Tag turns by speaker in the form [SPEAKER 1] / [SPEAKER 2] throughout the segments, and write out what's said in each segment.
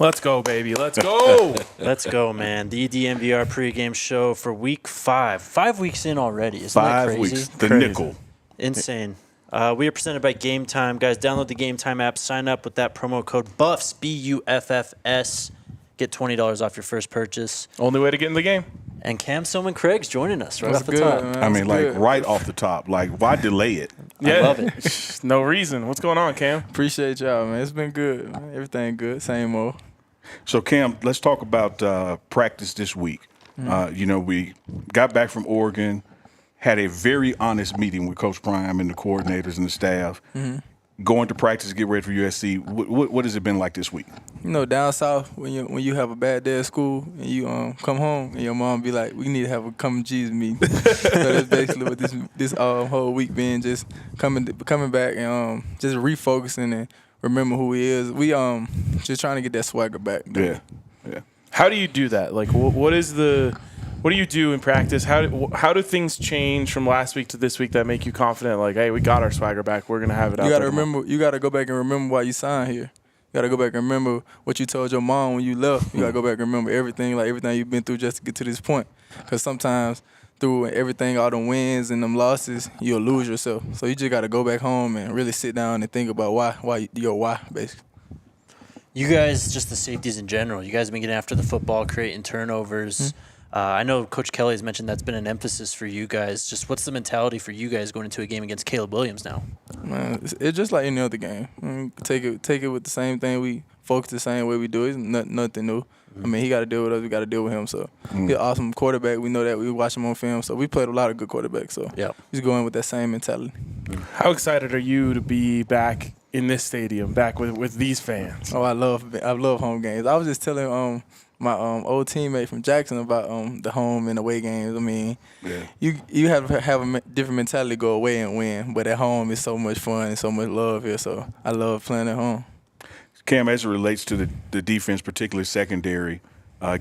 [SPEAKER 1] Let's go, baby. Let's go.
[SPEAKER 2] Let's go, man. The DNVR pregame show for week 5. 5 weeks in already. Isn't that
[SPEAKER 3] 5
[SPEAKER 2] crazy?
[SPEAKER 3] weeks. The nickel.
[SPEAKER 2] Insane. We are presented by Game Time. Guys, download the Game Time app. Sign up with that promo code BUFFS, BUFFS. Get $20 off your first purchase.
[SPEAKER 1] Only way to get in the game.
[SPEAKER 2] And Silmon-Craig's joining us right
[SPEAKER 4] That's
[SPEAKER 2] off the
[SPEAKER 4] good,
[SPEAKER 2] top.
[SPEAKER 4] man.
[SPEAKER 3] I mean,
[SPEAKER 4] That's
[SPEAKER 3] like,
[SPEAKER 4] good.
[SPEAKER 3] right off the top. Like, why delay it?
[SPEAKER 1] Yeah.
[SPEAKER 2] I love it.
[SPEAKER 1] No reason. What's going on, Cam?
[SPEAKER 4] Appreciate y'all, man. It's been good, man. Everything good. Same old.
[SPEAKER 3] So, Cam, let's talk about practice this week. We got back from Oregon, had a very honest meeting with Coach Prime and the coordinators and the staff. Going to practice, get ready for USC. What has it been like this week?
[SPEAKER 4] You know, down south, when you have a bad day at school and you come home and your mom be like, we need to have a come Jesus meeting. So that's basically what this whole week been, just coming back and just refocusing and remember who he is. We just trying to get that swagger back.
[SPEAKER 3] Yeah.
[SPEAKER 1] How do you do that? Like, what do you do in practice? How do things change from last week to this week that make you confident? Like, hey, we got our swagger back. We're gonna have it out.
[SPEAKER 4] You gotta go back and remember why you signed here. You gotta go back and remember what you told your mom when you left. You gotta go back and remember everything you've been through just to get to this point. Because sometimes through everything, all the wins and them losses, you'll lose yourself. So you just gotta go back home and really sit down and think about why basically.
[SPEAKER 2] You guys, just the safeties in general, you guys have been getting after the football, creating turnovers. I know Coach Kelly has mentioned that's been an emphasis for you guys. Just what's the mentality for you guys going into a game against Caleb Williams now?
[SPEAKER 4] Man, it's just like any other game. Take it with the same thing. We focus the same way we do it. It's nothing new. I mean, he got to deal with us. We got to deal with him. So he's an awesome quarterback. We know that. We watch him on film. So we played a lot of good quarterbacks. So he's going with that same mentality.
[SPEAKER 1] How excited are you to be back in this stadium, back with these fans?
[SPEAKER 4] Oh, I love home games. I was just telling my old teammate from Jackson about the home and away games. I mean, you have to have a different mentality to go away and win, but at home it's so much fun and so much love here. So I love playing at home.
[SPEAKER 3] Cam, as it relates to the defense, particularly secondary,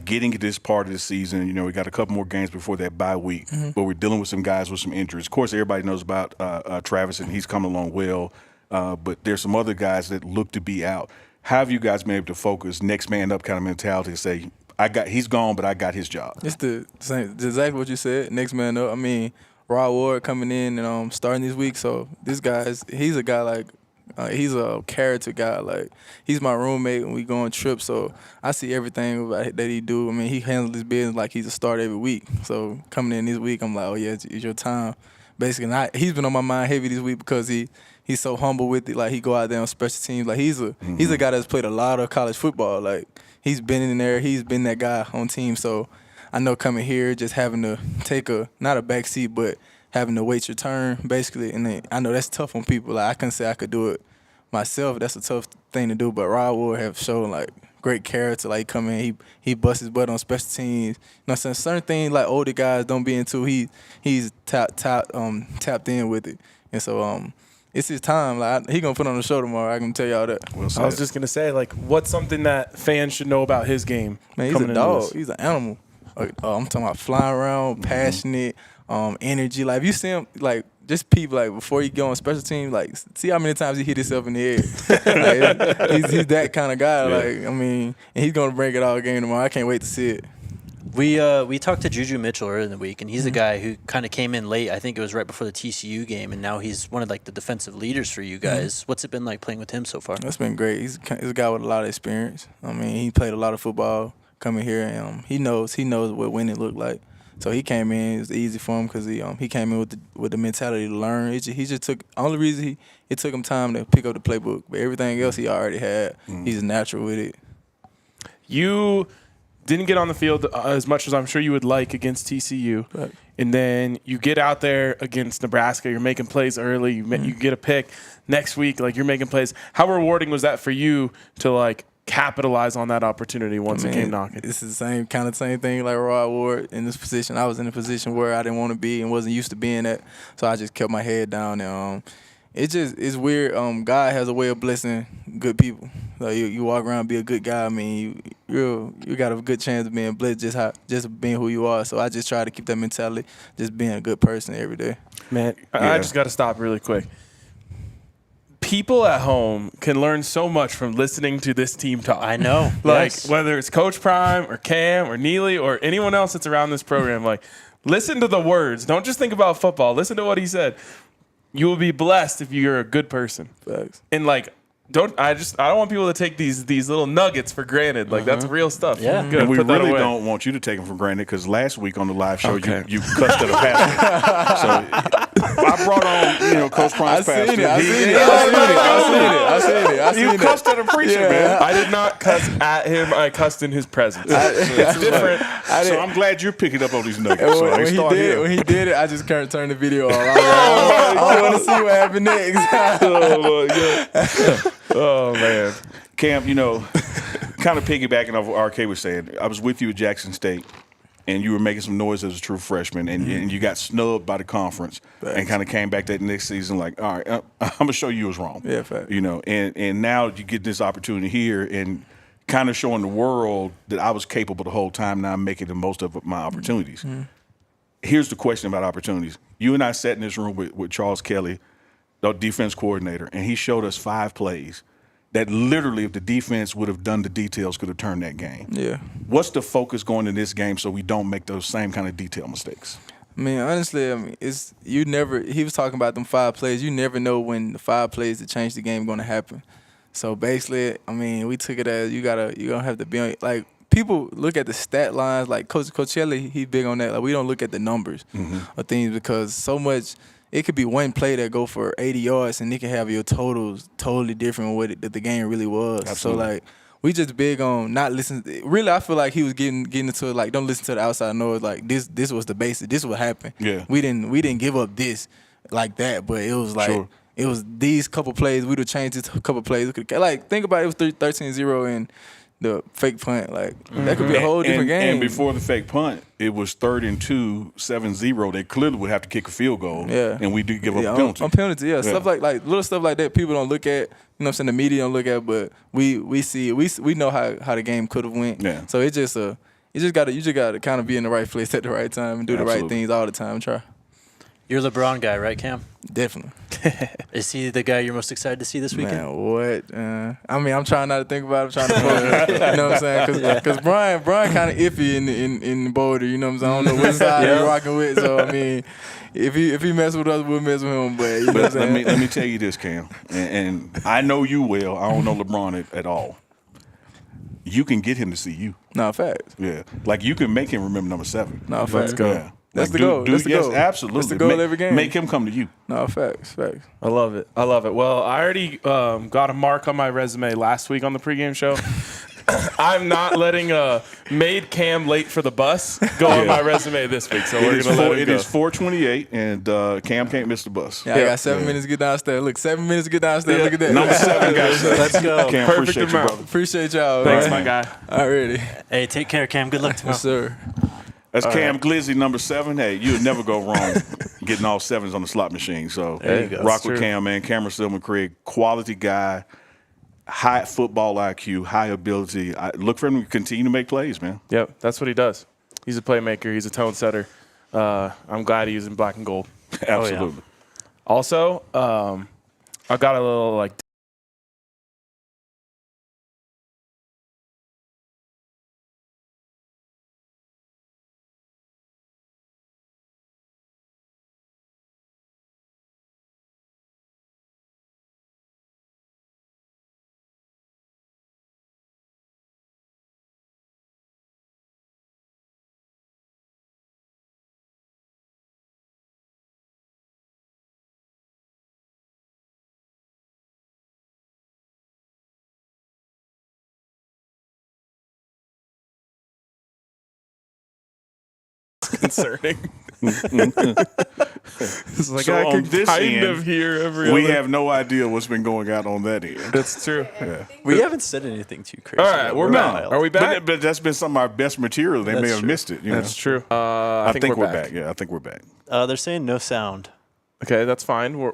[SPEAKER 3] getting to this part of the season, we got a couple more games before that bye week, but we're dealing with some guys with some injuries. Of course, everybody knows about Travis, and he's coming along well, but there's some other guys that look to be out. How have you guys been able to focus next man up kind of mentality to say, he's gone, but I got his job?
[SPEAKER 4] It's the same, exactly what you said, next man up. I mean, Rod Ward coming in and starting this week, so this he's a guy like, he's a character guy. Like, he's my roommate when we go on trips, so I see everything that he do. I mean, he handles his business like he's a starter every week. So coming in this week, I'm like, oh yeah, it's your time. Basically, he's been on my mind heavy this week because he's so humble with it. Like, he go out there on special teams. Like, he's a guy that's played a lot of college football. Like, he's been in there. He's been that guy on team. So I know coming here, just having to take not a back seat, but having to wait your turn, basically. And then I know that's tough on people. Like, I couldn't say I could do it myself. That's a tough thing to do. But Rod Ward have shown, like, great character. Like, come in, he busts his butt on special teams. You know what I'm saying? Certain things, like, older guys don't be into, he's tapped in with it. And so it's his time. Like, he going to put on the show tomorrow. I can tell y'all that.
[SPEAKER 3] Well said.
[SPEAKER 1] I was just going to say, like, what's something that fans should know about his game?
[SPEAKER 4] Man, he's a dog. He's an animal. I'm talking about flying around, passionate, energy. Like, if you see him, like, just people, like, before you go on special teams, like, see how many times he hit himself in the head. Like, he's that kind of guy. Like, I mean, and he's going to bring it all game tomorrow. I can't wait to see it.
[SPEAKER 2] We talked to Juju Mitchell earlier in the week, and he's a guy who kind of came in late. I think it was right before the TCU game, and now he's one of, like, the defensive leaders for you guys. What's it been like playing with him so far?
[SPEAKER 4] That's been great. He's a guy with a lot of experience. I mean, he played a lot of football coming here, and he knows what winning looked like. So he came in. It was easy for him because he came in with the mentality to learn. He just took only reason it took him time to pick up the playbook, but everything else he already had. He's natural with it.
[SPEAKER 1] You didn't get on the field as much as I'm sure you would like against TCU,
[SPEAKER 4] Right.
[SPEAKER 1] and then you get out there against Nebraska. You're making plays early. You get a pick next week. Like, you're making plays. How rewarding was that for you to, like, capitalize on that opportunity once it came knocking?
[SPEAKER 4] This is the same thing like Rod Ward in this position. I was in a position where I didn't want to be and wasn't used to being at, so I just kept my head down. And it's weird. God has a way of blessing good people. Like, you walk around, be a good guy. I mean, you got a good chance of being blessed just being who you are. So I just try to keep that mentality, just being a good person every day.
[SPEAKER 1] Man, I just got to stop really quick. people at home can learn so much from listening to this team talk.
[SPEAKER 2] I know.
[SPEAKER 1] Like,
[SPEAKER 2] yes.
[SPEAKER 1] whether it's Coach Prime or Cam or Neely or anyone else that's around this program, like, listen to the words. Don't just think about football. Listen to what he said. You will be blessed if you're a good person.
[SPEAKER 4] Facts.
[SPEAKER 1] And, like, I don't want people to take these little nuggets for granted. Like, that's real stuff.
[SPEAKER 2] Yeah.
[SPEAKER 1] Good.
[SPEAKER 3] And we
[SPEAKER 1] Put that
[SPEAKER 3] really
[SPEAKER 1] away.
[SPEAKER 3] don't want you to take them for granted because last week on the live show,
[SPEAKER 1] Okay.
[SPEAKER 3] you cussed at a pastor. So I brought on, Coach Prime's pastor.
[SPEAKER 4] I seen it.
[SPEAKER 3] You cussed at a preacher, man.
[SPEAKER 1] I did not cuss at him. I cussed in his presence. It's different.
[SPEAKER 3] So I'm glad you're picking up on these nuggets. So
[SPEAKER 4] When he did it, I just turned the video on. I want to see what happened next.
[SPEAKER 1] Oh, man.
[SPEAKER 3] Cam, kind of piggybacking off what RK was saying, I was with you at Jackson State, and you were making some noise as a true freshman, and you got snubbed by the conference, and kind of came back that next season like, all right, I'm going to show you what's wrong.
[SPEAKER 4] Yeah, fact.
[SPEAKER 3] And now you get this opportunity here and kind of showing the world that I was capable the whole time. Now I'm making the most of my opportunities. Here's the question about opportunities. You and I sat in this room with Charles Kelly, the defense coordinator, and he showed us 5 plays that literally, if the defense would have done the details, could have turned that game.
[SPEAKER 4] Yeah.
[SPEAKER 3] What's the focus going in this game so we don't make those same kind of detail mistakes?
[SPEAKER 4] I mean, honestly, it's you never. He was talking about them 5 plays. You never know when the 5 plays to change the game going to happen. So basically, I mean, we took it as you're gonna have to be on. Like, people look at the stat lines. Like Coach Kelly, he's big on that. Like, we don't look at the numbers or things because so much. It could be one play that go for 80 yards, and it can have your totals totally different with what the game really was.
[SPEAKER 3] Absolutely.
[SPEAKER 4] So, like, we just big on not listening. Really, I feel like he was getting into it, like, don't listen to the outside noise. Like, this was the basic. This what happened.
[SPEAKER 3] Yeah.
[SPEAKER 4] We didn't give up this like that, but it was like it was these couple plays. We'd have changed this couple plays. We could, like, think about it. It was 13-0 and the fake punt. Like, that could be a whole different game.
[SPEAKER 3] And before the fake punt, it was 3rd and 2, 7-0. They clearly would have to kick a field goal.
[SPEAKER 4] Yeah.
[SPEAKER 3] And we did give up a penalty.
[SPEAKER 4] On penalty, yeah. Stuff like little stuff like that people don't look at. You know what I'm saying? The media don't look at, but we see it. We know how the game could have went.
[SPEAKER 3] Yeah.
[SPEAKER 4] So you just gotta kind of be in the right place at the right time and do the right things all the time. Try.
[SPEAKER 2] You're a LeBron guy, right, Cam?
[SPEAKER 4] Definitely.
[SPEAKER 2] Is he the guy you're most excited to see this weekend?
[SPEAKER 4] Man, what? I mean, I'm trying not to think about it. I'm trying to focus. You know what I'm saying? Because Brian kind of iffy in Boulder. You know what I'm saying? I don't know what side he's rocking with. So, I mean, if he mess with us, we'll mess with him. But you know what I'm saying?
[SPEAKER 3] let me tell you this, Cam. And I know you well. I don't know LeBron at all. You can get him to see you.
[SPEAKER 4] No, facts.
[SPEAKER 3] Yeah. Like, you can make him remember number 7.
[SPEAKER 4] No, facts.
[SPEAKER 3] Yeah.
[SPEAKER 4] That's
[SPEAKER 3] Like,
[SPEAKER 4] the goal. That's the
[SPEAKER 3] yes,
[SPEAKER 4] goal.
[SPEAKER 3] absolutely.
[SPEAKER 4] That's the goal every game.
[SPEAKER 3] Make him come to you.
[SPEAKER 4] No, facts.
[SPEAKER 1] I love it. Well, I already got a mark on my resume last week on the pregame show. I'm not letting made Cam late for the bus go on my resume this week, so we're going to let it go.
[SPEAKER 3] It is 4:28, and Cam can't miss the bus.
[SPEAKER 4] Yeah, I got 7 minutes to get downstairs. Look, 7 minutes to get downstairs. Look at that.
[SPEAKER 3] Number 7, guys.
[SPEAKER 2] Let's go.
[SPEAKER 3] Cam,
[SPEAKER 1] Perfect
[SPEAKER 3] appreciate
[SPEAKER 1] amount.
[SPEAKER 3] you, brother.
[SPEAKER 4] Appreciate y'all.
[SPEAKER 1] Thanks,
[SPEAKER 4] man.
[SPEAKER 1] my guy.
[SPEAKER 4] Alrighty.
[SPEAKER 2] Hey, take care, Cam. Good luck tomorrow.
[SPEAKER 4] Yes, sir.
[SPEAKER 3] That's Cam Glizzy, number 7. Hey, you'd never go wrong getting all 7s on the slot machine. So
[SPEAKER 2] There you go.
[SPEAKER 3] rock
[SPEAKER 1] That's
[SPEAKER 3] with
[SPEAKER 1] true.
[SPEAKER 3] Cam, man. Cameron Silmon-Craig, quality guy, high football IQ, high ability. Look for him to continue to make plays, man.
[SPEAKER 1] Yep, that's what he does. He's a playmaker. He's a tone setter. I'm glad he's in black and gold.
[SPEAKER 3] Absolutely.
[SPEAKER 1] Also, I got a little, like, concerning. It's like,
[SPEAKER 3] So
[SPEAKER 1] I
[SPEAKER 3] on
[SPEAKER 1] can
[SPEAKER 3] this
[SPEAKER 1] kind
[SPEAKER 3] end,
[SPEAKER 1] of hear every
[SPEAKER 3] We
[SPEAKER 1] other.
[SPEAKER 3] have no idea what's been going on that end.
[SPEAKER 1] That's true.
[SPEAKER 2] We haven't said anything too crazy.
[SPEAKER 1] All right, we're back.
[SPEAKER 2] wild.
[SPEAKER 1] Are we back?
[SPEAKER 3] But that's been some of our best material. They may
[SPEAKER 2] That's
[SPEAKER 3] have
[SPEAKER 2] true.
[SPEAKER 3] missed it.
[SPEAKER 1] That's true.
[SPEAKER 3] I think we're back. Yeah, I think we're back.
[SPEAKER 2] They're saying no sound.
[SPEAKER 1] Okay, that's fine.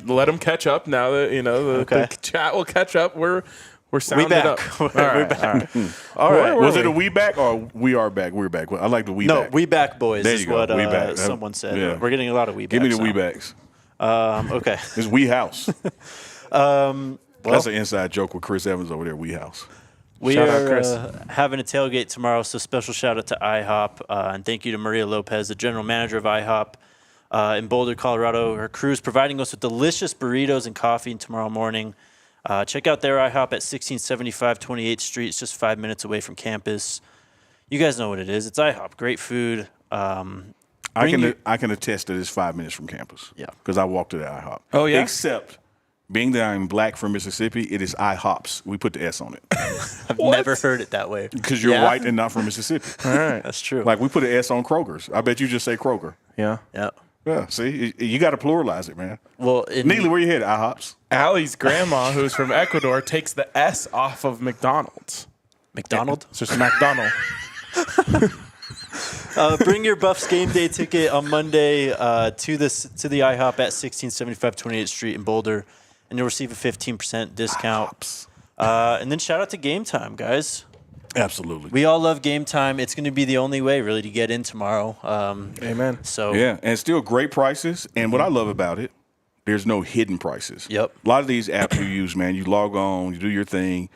[SPEAKER 1] Let them catch up now that the chat will catch up. We're sounded
[SPEAKER 2] back.
[SPEAKER 1] up.
[SPEAKER 2] We're
[SPEAKER 1] All right,
[SPEAKER 2] back.
[SPEAKER 1] all right.
[SPEAKER 3] Was it a we back or we are back? We're back. I like the we
[SPEAKER 2] No,
[SPEAKER 3] back.
[SPEAKER 2] we back boys
[SPEAKER 3] There
[SPEAKER 2] is
[SPEAKER 3] you go.
[SPEAKER 2] what
[SPEAKER 3] We back.
[SPEAKER 2] someone said.
[SPEAKER 3] Yeah.
[SPEAKER 2] We're getting a lot of we backs.
[SPEAKER 3] Give me the
[SPEAKER 2] now.
[SPEAKER 3] we backs.
[SPEAKER 2] Okay.
[SPEAKER 3] It's we house. That's an inside joke with Chris Evans over there at Wee House.
[SPEAKER 2] We
[SPEAKER 1] Shout out,
[SPEAKER 2] are
[SPEAKER 1] Chris.
[SPEAKER 2] having a tailgate tomorrow, so special shout out to IHOP. And thank you to Maria Lopez, the general manager of IHOP in Boulder, Colorado. Her crew is providing us with delicious burritos and coffee tomorrow morning. Check out their IHOP at 1675 28th Street. It's just 5 minutes away from campus. You guys know what it is. It's IHOP. Great food.
[SPEAKER 3] I can attest that it's 5 minutes from campus.
[SPEAKER 2] Yeah.
[SPEAKER 3] Because I walked to the IHOP.
[SPEAKER 1] Oh, yeah?
[SPEAKER 3] Except, being that I'm black from Mississippi, it is IHOPs. We put the S on it.
[SPEAKER 2] I've never heard it that way.
[SPEAKER 3] Because you're
[SPEAKER 2] Yeah?
[SPEAKER 3] white and not from Mississippi.
[SPEAKER 1] All right.
[SPEAKER 2] That's true.
[SPEAKER 3] Like, we put an S on Kroger's. I bet you just say Kroger.
[SPEAKER 1] Yeah.
[SPEAKER 2] Yeah.
[SPEAKER 3] Yeah, see? You got to pluralize it, man.
[SPEAKER 2] Well,
[SPEAKER 3] Neely, where you headed? IHOPs?
[SPEAKER 1] Allie's grandma, who's from Ecuador, takes the S off of McDonald's.
[SPEAKER 2] McDonald.
[SPEAKER 1] It's just McDonald.
[SPEAKER 2] Bring your Buffs game day ticket on Monday to the IHOP at 1675 28th Street in Boulder, and you'll receive a 15% discount. And then shout out to Game Time, guys.
[SPEAKER 3] Absolutely.
[SPEAKER 2] We all love Game Time. It's going to be the only way, really, to get in tomorrow.
[SPEAKER 1] Amen.
[SPEAKER 2] So
[SPEAKER 3] Yeah, and still great prices. And what I love about it, there's no hidden prices.
[SPEAKER 2] Yep.
[SPEAKER 3] A lot of these apps you use, man, you log on, you do your thing.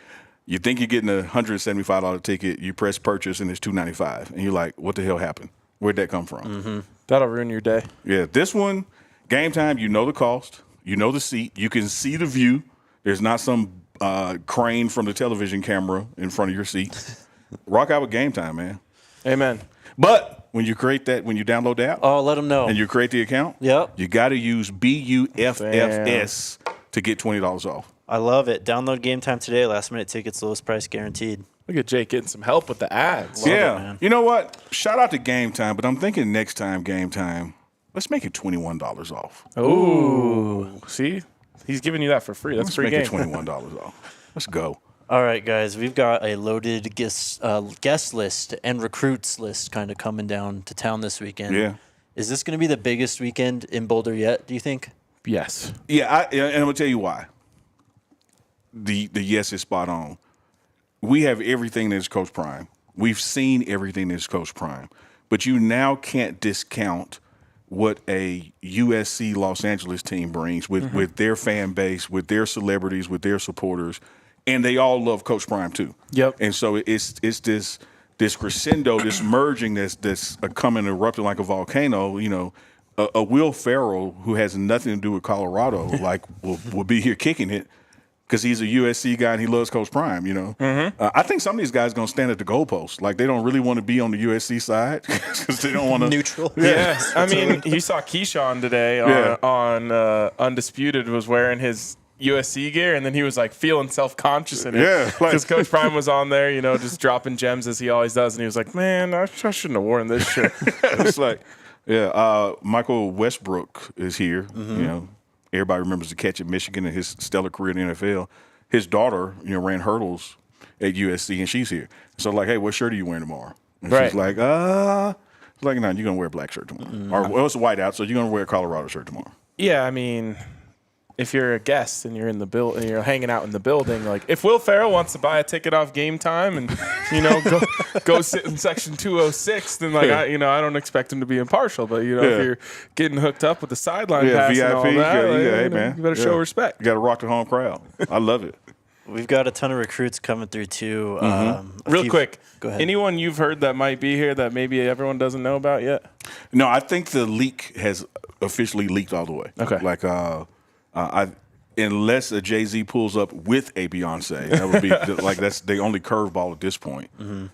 [SPEAKER 3] You think you're getting a $175 ticket, you press purchase, and it's $295. And you're like, what the hell happened? Where'd that come from?
[SPEAKER 1] That'll ruin your day.
[SPEAKER 3] Yeah, this one, Game Time, you know the cost. You know the seat. You can see the view. There's not some crane from the television camera in front of your seat. Rock out with Game Time, man.
[SPEAKER 1] Amen.
[SPEAKER 3] But when you download the app
[SPEAKER 2] let them know.
[SPEAKER 3] and you create the account,
[SPEAKER 2] Yep.
[SPEAKER 3] you got to use BUFFS to get $20 off.
[SPEAKER 2] I love it. Download Game Time today. Last minute tickets, lowest price guaranteed.
[SPEAKER 1] Look at Jake getting some help with the ads.
[SPEAKER 3] Yeah.
[SPEAKER 2] it, man.
[SPEAKER 3] You know what? Shout out to Game Time, but I'm thinking next time Game Time, let's make it $21 off.
[SPEAKER 1] Ooh. See? He's giving you that for free. That's
[SPEAKER 3] Let's
[SPEAKER 1] free
[SPEAKER 3] make
[SPEAKER 1] game.
[SPEAKER 3] it $21 off. Let's go.
[SPEAKER 2] All right, guys. We've got a loaded guest list and recruits list kind of coming down to town this weekend.
[SPEAKER 3] Yeah.
[SPEAKER 2] Is this going to be the biggest weekend in Boulder yet, do you think?
[SPEAKER 1] Yes.
[SPEAKER 3] Yeah, and I'm going to tell you why. The yes is spot on. We have everything that's Coach Prime. We've seen everything that's Coach Prime. But you now can't discount what a USC Los Angeles team brings with their fan base, with their celebrities, with their supporters. And they all love Coach Prime too.
[SPEAKER 1] Yep.
[SPEAKER 3] And so it's this crescendo, this merging that's coming erupting like a volcano. You know, a Will Ferrell who has nothing to do with Colorado, like will be here kicking it because he's a USC guy and he loves Coach Prime. You know, I think some of these guys are gonna stand at the goalpost, like they don't really want to be on the USC side because they don't want to
[SPEAKER 2] Neutral.
[SPEAKER 1] Yeah. I mean, you saw Keyshawn today on Undisputed was wearing his USC gear, and then he was like feeling self-conscious in it.
[SPEAKER 3] Yeah,
[SPEAKER 1] because Coach Prime was on there, you know, just dropping gems as he always does, and he was like, "Man, I shouldn't have worn this shirt."
[SPEAKER 3] It's like, Michael Westbrook is here. You know, everybody remembers the catch at Michigan and his stellar career in the NFL. His daughter, you know, ran hurdles at USC, and she's here. So like, hey, what shirt are you wearing tomorrow? And
[SPEAKER 1] Right.
[SPEAKER 3] she's like, no, you're gonna wear a black shirt tomorrow, or well, it's white out, so you're gonna wear a Colorado shirt tomorrow.
[SPEAKER 1] Yeah, I mean, if you're a guest and you're in the and you're hanging out in the building, like if Will Ferrell wants to buy a ticket off Game Time and you know go sit in section 206, then like I don't expect him to be impartial, but you know if you're getting hooked up with the sideline pass
[SPEAKER 3] VIP,
[SPEAKER 1] and all that,
[SPEAKER 3] hey man,
[SPEAKER 1] you better show respect.
[SPEAKER 3] You got to rock the home crowd. I love it.
[SPEAKER 2] We've got a ton of recruits coming through, too.
[SPEAKER 1] Real quick,
[SPEAKER 2] Go ahead.
[SPEAKER 1] anyone you've heard that might be here that maybe everyone doesn't know about yet?
[SPEAKER 3] No, I think the leak has officially leaked all the way.
[SPEAKER 1] Okay.
[SPEAKER 3] Like, unless a Jay-Z pulls up with a Beyonce, that would be like that's the only curveball at this point. You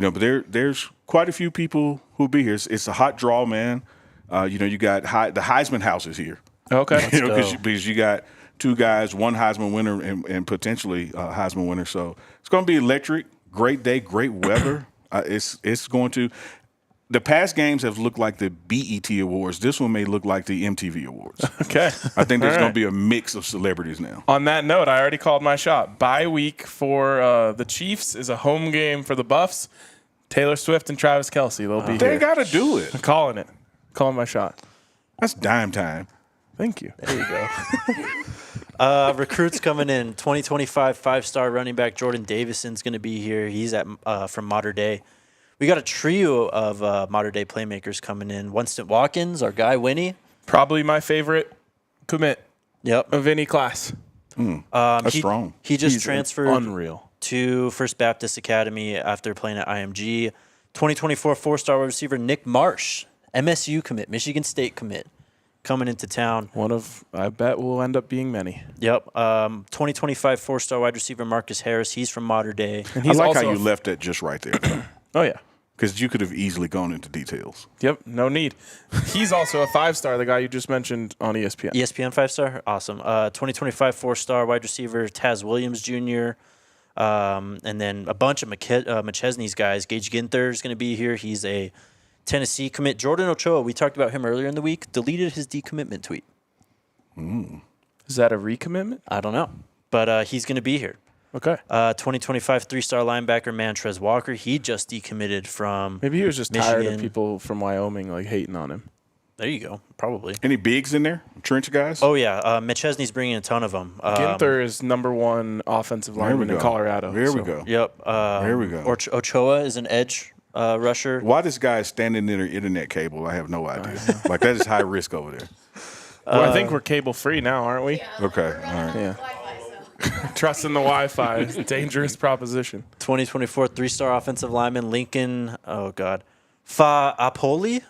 [SPEAKER 3] know, but there's quite a few people who'll be here. It's a hot draw, man. You know, you got the Heisman house is here.
[SPEAKER 1] Okay.
[SPEAKER 3] You know, because you got two guys, one Heisman winner and potentially a Heisman winner. So it's going to be electric. Great day, great weather. It's going to. The past games have looked like the BET Awards. This one may look like the MTV Awards.
[SPEAKER 1] Okay.
[SPEAKER 3] I think there's
[SPEAKER 1] All
[SPEAKER 3] going
[SPEAKER 1] right.
[SPEAKER 3] to be a mix of celebrities now.
[SPEAKER 1] On that note, I already called my shot. Bye week for the Chiefs is a home game for the Buffs. Taylor Swift and Travis Kelce, they'll be
[SPEAKER 3] They
[SPEAKER 1] here.
[SPEAKER 3] got to do it.
[SPEAKER 1] I'm calling it. Calling my shot.
[SPEAKER 3] That's dime time.
[SPEAKER 1] Thank you.
[SPEAKER 2] There you go. Recruits coming in. 2025 5-star running back Jordan Davison's going to be here. He's from Mater Dei. We got a trio of Mater Dei playmakers coming in. Winston Watkins, our guy Winnie.
[SPEAKER 1] Probably my favorite commit
[SPEAKER 2] Yep.
[SPEAKER 1] of any class.
[SPEAKER 3] That's strong.
[SPEAKER 2] He just
[SPEAKER 1] He's
[SPEAKER 2] transferred
[SPEAKER 1] unreal
[SPEAKER 2] to First Baptist Academy after playing at IMG. 2024 four-star wide receiver Nick Marsh, MSU commit, Michigan State commit, coming into town.
[SPEAKER 1] One of, I bet, will end up being many.
[SPEAKER 2] Yep. 2025 four-star wide receiver Marcus Harris. He's from Mater Dei.
[SPEAKER 1] And
[SPEAKER 3] I
[SPEAKER 1] he's
[SPEAKER 3] like
[SPEAKER 1] also
[SPEAKER 3] how you left that just right there,
[SPEAKER 1] Oh, yeah.
[SPEAKER 3] because you could have easily gone into details.
[SPEAKER 1] Yep, no need. He's also a 5-star, the guy you just mentioned on ESPN.
[SPEAKER 2] ESPN five-star? Awesome. 2025 four-star wide receiver Taz Williams Jr., and then a bunch of McChesney's guys. Gage Ginther is going to be here. He's a Tennessee commit. Jordan Ochoa, we talked about him earlier in the week, deleted his decommitment tweet.
[SPEAKER 1] Is that a recommitment?
[SPEAKER 2] I don't know, but he's going to be here.
[SPEAKER 1] Okay.
[SPEAKER 2] 2025 three-star linebacker Mantrez Walker. He just decommitted from
[SPEAKER 1] Maybe he was just tired of
[SPEAKER 2] Michigan.
[SPEAKER 1] people from Wyoming like hating on him.
[SPEAKER 2] There you go. Probably.
[SPEAKER 3] Any bigs in there? Trench guys?
[SPEAKER 2] Oh, yeah. McChesney's bringing a ton of them.
[SPEAKER 1] Ginther is #1 offensive lineman in Colorado.
[SPEAKER 3] There we go.
[SPEAKER 2] Yep.
[SPEAKER 3] There we go.
[SPEAKER 2] Ochoa is an edge rusher.
[SPEAKER 3] Why this guy is standing near the internet cable, I have no idea. Like, that is high risk over there.
[SPEAKER 1] Well, I think we're cable free now, aren't we?
[SPEAKER 3] Okay, all right.
[SPEAKER 1] Yeah. Trust in the Wi-Fi is a dangerous proposition.
[SPEAKER 2] 2024 three-star offensive lineman Lincoln. Oh, God. Fa'apoli?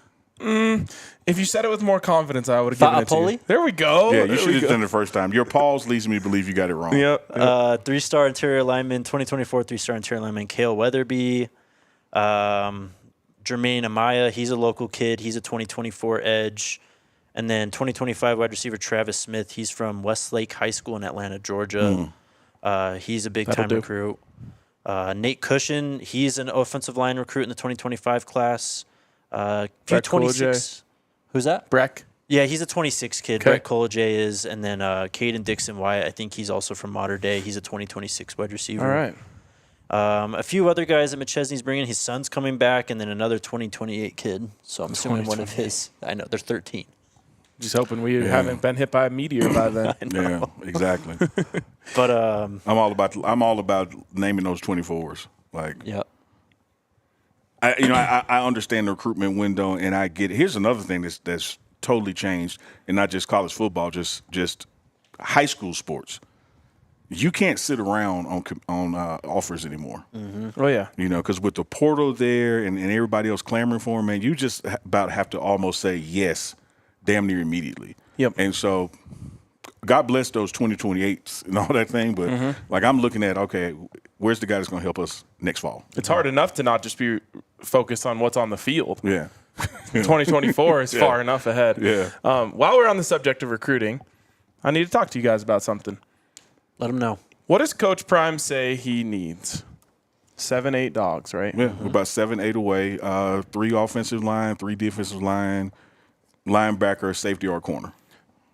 [SPEAKER 1] If you said it with more confidence, I would have given it to you.
[SPEAKER 2] Fa'apoli?
[SPEAKER 1] There we go.
[SPEAKER 3] Yeah, you
[SPEAKER 1] There
[SPEAKER 3] should
[SPEAKER 1] we
[SPEAKER 3] have
[SPEAKER 1] go.
[SPEAKER 3] done it the first time. Your pause leads me to believe you got it wrong.
[SPEAKER 1] Yep.
[SPEAKER 2] Three-star interior lineman, 2024 three-star interior lineman Cale Weatherby. Jermaine Amaya, he's a local kid. He's a 2024 edge. And then 2025 wide receiver Travis Smith. He's from Westlake High School in Atlanta, Georgia. He's a big-time
[SPEAKER 1] That'll do.
[SPEAKER 2] recruit. Nate Cushion, he's an offensive line recruit in the 2025 class. Few
[SPEAKER 1] Brett
[SPEAKER 2] 26. Who's that?
[SPEAKER 1] Breck.
[SPEAKER 2] Yeah, he's a 26 kid.
[SPEAKER 1] Okay.
[SPEAKER 2] Brett Colajay is. And then Caden Dixon Wyatt, I think he's also from Mater Dei. He's a 2026 wide receiver.
[SPEAKER 1] All right.
[SPEAKER 2] A few other guys that McChesney's bringing. His son's coming back, and then another 2028 kid. So I'm assuming one of his. I know, there's 13.
[SPEAKER 1] Just hoping we haven't been hit by a meteor by then.
[SPEAKER 3] Yeah, exactly.
[SPEAKER 2] But,
[SPEAKER 3] I'm all about naming those 24s. Like,
[SPEAKER 2] yeah.
[SPEAKER 3] I understand the recruitment window, and I get it. Here's another thing that's totally changed, and not just college football, just high school sports. You can't sit around on offers anymore.
[SPEAKER 1] Oh, yeah.
[SPEAKER 3] Because with the portal there and everybody else clamoring for them, man, you just about have to almost say yes damn near immediately.
[SPEAKER 1] Yep.
[SPEAKER 3] And so God bless those 2028s and all that thing, but like I'm looking at, okay, where's the guy that's going to help us next fall?
[SPEAKER 1] It's hard enough to not just be focused on what's on the field.
[SPEAKER 3] Yeah.
[SPEAKER 1] 2024 is far enough ahead.
[SPEAKER 3] Yeah.
[SPEAKER 1] While we're on the subject of recruiting, I need to talk to you guys about something.
[SPEAKER 2] Let him know.
[SPEAKER 1] What does Coach Prime say he needs? 7-8 dogs, right?
[SPEAKER 3] Yeah, we're about 7-8 away. 3 offensive line, 3 defensive line, linebacker, safety, or corner.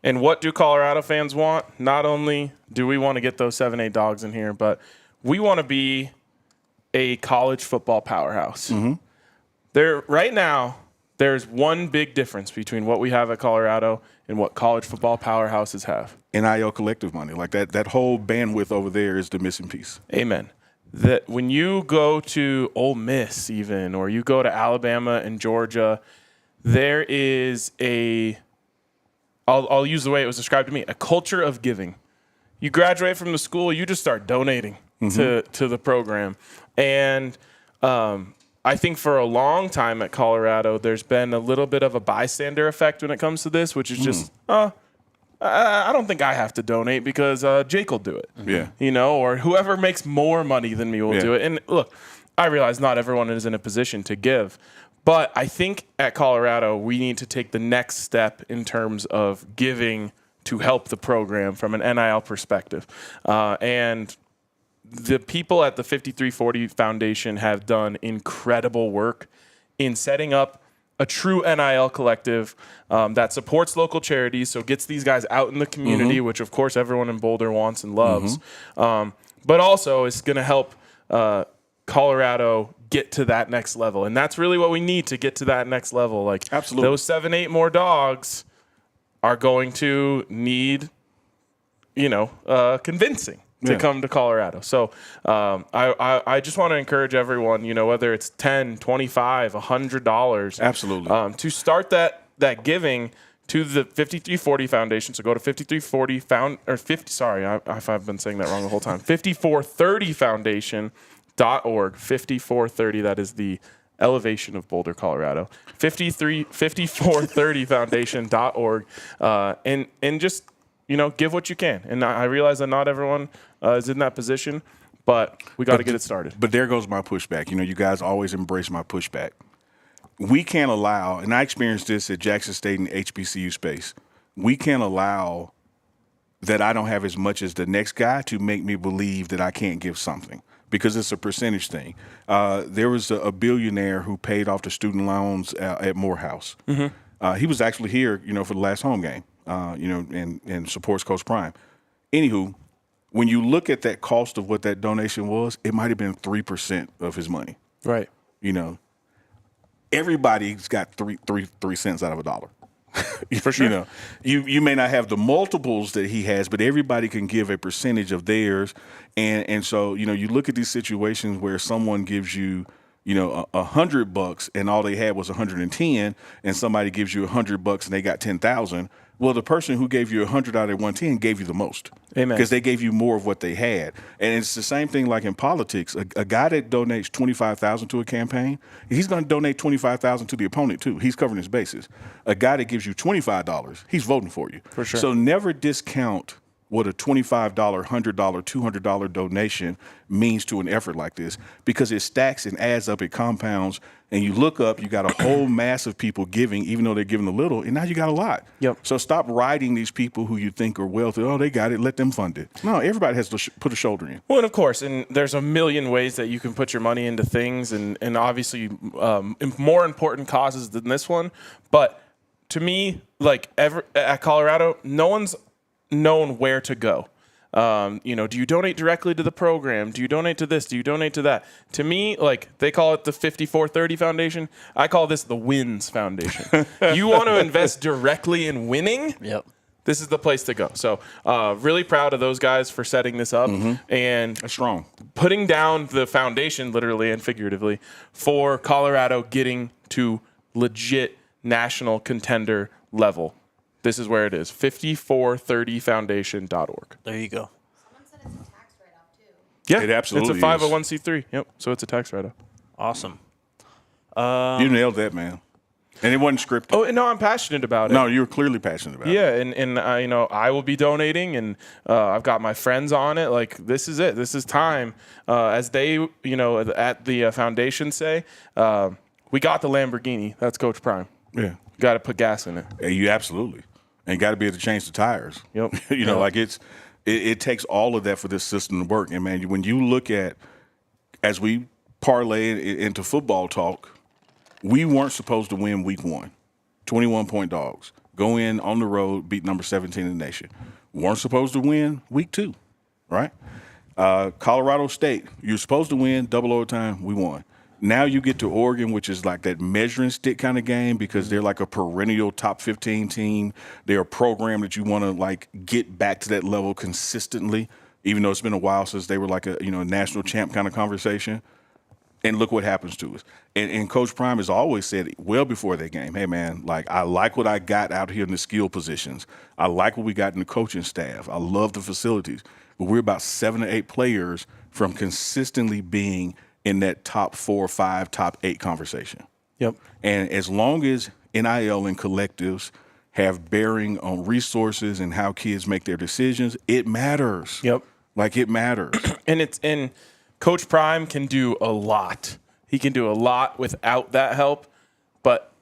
[SPEAKER 1] And what do Colorado fans want? Not only do we want to get those 7-8 dogs in here, but we want to be a college football powerhouse. Right now, there's one big difference between what we have at Colorado and what college football powerhouses have.
[SPEAKER 3] NIL collective money. Like that whole bandwidth over there is the missing piece.
[SPEAKER 1] Amen. That when you go to Ole Miss even, or you go to Alabama and Georgia, there is I'll use the way it was described to me, a culture of giving. You graduate from the school, you just start donating to the program. And I think for a long time at Colorado, there's been a little bit of a bystander effect when it comes to this, which is just, I don't think I have to donate because Jake will do it.
[SPEAKER 3] Yeah.
[SPEAKER 1] Or whoever makes more money than me will do it. And look, I realize not everyone is in a position to give. But I think at Colorado, we need to take the next step in terms of giving to help the program from an NIL perspective. And the people at the 5340 Foundation have done incredible work in setting up a true NIL collective that supports local charities, so gets these guys out in the community, which, of course, everyone in Boulder wants and loves, but also is going to help Colorado get to that next level. And that's really what we need to get to that next level. Like,
[SPEAKER 3] absolutely,
[SPEAKER 1] those 7-8 more dogs are going to need, convincing to come to Colorado. So I just want to encourage everyone, whether it's $10, $25, $100,
[SPEAKER 3] absolutely,
[SPEAKER 1] to start that giving, to the 5340 Foundation. So go to 5340 if I've been saying that wrong the whole time. 5430foundation.org. 5430, that is the elevation of Boulder, Colorado. 5430foundation.org. And just, give what you can. And I realize that not everyone is in that position, but we got to get it started.
[SPEAKER 3] But there goes my pushback. You guys always embrace my pushback. We can't allow, and I experienced this at Jackson State and HBCU space, we can't allow that I don't have as much as the next guy to make me believe that I can't give something, because it's a percentage thing. There was a billionaire who paid off the student loans at Morehouse. Mm-hmm. He was actually here, for the last home game, and supports Coach Prime. Anywho, when you look at that cost of what that donation was, it might have been 3% of his money.
[SPEAKER 1] Right.
[SPEAKER 3] Everybody's got three cents out of a dollar.
[SPEAKER 1] For sure.
[SPEAKER 3] You may not have the multiples that he has, but everybody can give a percentage of theirs. And so, you look at these situations where someone gives you, $100 and all they had was 110, and somebody gives you $100 and they got 10,000. Well, the person who gave you 100 out of 110 gave you the most.
[SPEAKER 1] Amen.
[SPEAKER 3] Because they gave you more of what they had. And it's the same thing like in politics. A guy that donates $25,000 to a campaign, he's going to donate $25,000 to the opponent too. He's covering his bases. A guy that gives you $25, he's voting for you.
[SPEAKER 1] For sure.
[SPEAKER 3] So never discount what a $25, $100, $200 donation means to an effort like this, because it stacks and adds up, it compounds, and you look up, you got a whole mass of people giving, even though they're giving a little, and now you got a lot.
[SPEAKER 1] Yep.
[SPEAKER 3] So stop riding these people who you think are wealthy. Oh, they got it, let them fund it. No, everybody has to put a shoulder in.
[SPEAKER 1] Well, and of course, and there's a million ways that you can put your money into things, and obviously more important causes than this one. But to me, at Colorado, no one's known where to go. Do you donate directly to the program? Do you donate to this? Do you donate to that? To me, they call it the 5430 Foundation. I call this the Wins Foundation. You want to invest directly in winning?
[SPEAKER 2] Yep.
[SPEAKER 1] This is the place to go. So really proud of those guys for setting this up. Mm-hmm. And
[SPEAKER 3] that's strong.
[SPEAKER 1] Putting down the foundation, literally and figuratively, for Colorado getting to legit national contender level. This is where it is, 5430foundation.org.
[SPEAKER 2] There you go.
[SPEAKER 5] Someone said it's a tax write-off, too.
[SPEAKER 1] Yeah,
[SPEAKER 3] it absolutely
[SPEAKER 1] it's a 501c3. Yep, so it's a tax write-off.
[SPEAKER 2] Awesome.
[SPEAKER 3] You nailed that, man. And it wasn't scripted.
[SPEAKER 1] Oh, no, I'm passionate about it.
[SPEAKER 3] No, you were clearly passionate about it.
[SPEAKER 1] Yeah, and I will be donating, and I've got my friends on it. This is it. This is time. As they, at the foundation say, we got the Lamborghini. That's Coach Prime.
[SPEAKER 3] Yeah.
[SPEAKER 1] Got to put gas in it.
[SPEAKER 3] Yeah, you absolutely. And got to be able to change the tires.
[SPEAKER 1] Yep.
[SPEAKER 3] It takes all of that for this system to work. And, man, when you look at, as we parlay into football talk, we weren't supposed to win week 1. 21-point dogs. Go in on the road, beat number 17 in the nation. Weren't supposed to win week 2, right? Colorado State, you're supposed to win, double overtime, we won. Now you get to Oregon, which is like that measuring stick kind of game, because they're like a perennial top 15 team. They're a program that you want to get back to that level consistently, even though it's been a while since they were like a national champ kind of conversation. And look what happens to us. And Coach Prime has always said well before that game, hey, man, I like what I got out here in the skill positions. I like what we got in the coaching staff. I love the facilities. But we're about 7 or 8 players from consistently being in that top 4 or 5, top 8 conversation.
[SPEAKER 1] Yep.
[SPEAKER 3] And as long as NIL and collectives have bearing on resources and how kids make their decisions, it matters.
[SPEAKER 1] Yep.
[SPEAKER 3] It matters.
[SPEAKER 1] And Coach Prime can do a lot. He can do a lot without that help, but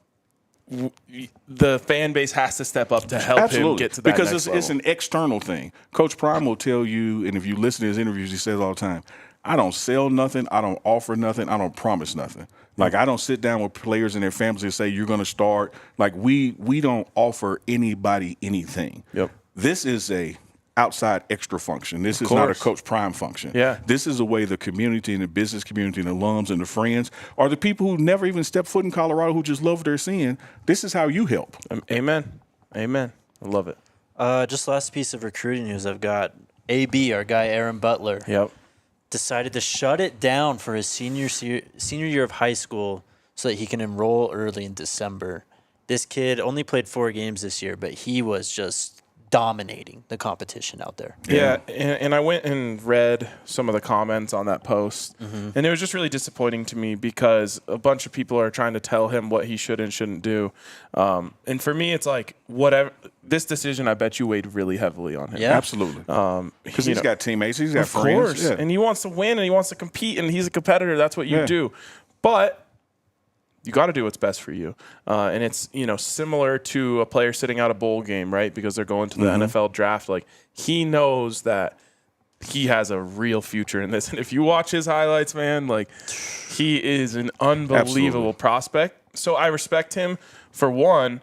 [SPEAKER 1] the fan base has to step up to help him get to that
[SPEAKER 3] because
[SPEAKER 1] next level.
[SPEAKER 3] It's an external thing. Coach Prime will tell you, and if you listen to his interviews, he says all the time, I don't sell nothing. I don't offer nothing. I don't promise nothing. I don't sit down with players and their families and say, you're going to start. We don't offer anybody anything.
[SPEAKER 1] Yep.
[SPEAKER 3] This is a outside extra function. This is not a Coach Prime function.
[SPEAKER 1] Yeah.
[SPEAKER 3] This is a way the community and the business community and the alums and the friends or the people who never even stepped foot in Colorado who just love what they're seeing. This is how you help.
[SPEAKER 1] Amen. I love it.
[SPEAKER 2] Just last piece of recruiting news I've got. AB, our guy Aaron Butler.
[SPEAKER 1] Yep.
[SPEAKER 2] Decided to shut it down for his senior year of high school so that he can enroll early in December. this kid only played 4 games this year, but he was just dominating the competition out there.
[SPEAKER 1] Yeah, and I went and read some of the comments on that post, and it was just really disappointing to me because a bunch of people are trying to tell him what he should and shouldn't do. And for me, it's like, whatever. This decision, I bet you weighed really heavily on him.
[SPEAKER 2] Yeah.
[SPEAKER 3] Absolutely. Because he's got teammates, he's got
[SPEAKER 1] Of
[SPEAKER 3] friends.
[SPEAKER 1] course.
[SPEAKER 3] Yeah.
[SPEAKER 1] And he wants to win and he wants to compete, and he's a competitor. That's what you do. But you got to do what's best for you. And it's, similar to a player sitting out a bowl game, right? Because they're going to the NFL draft. Like, he knows that he has a real future in this. And if you watch his highlights, man, like, he is an unbelievable prospect. So I respect him for one,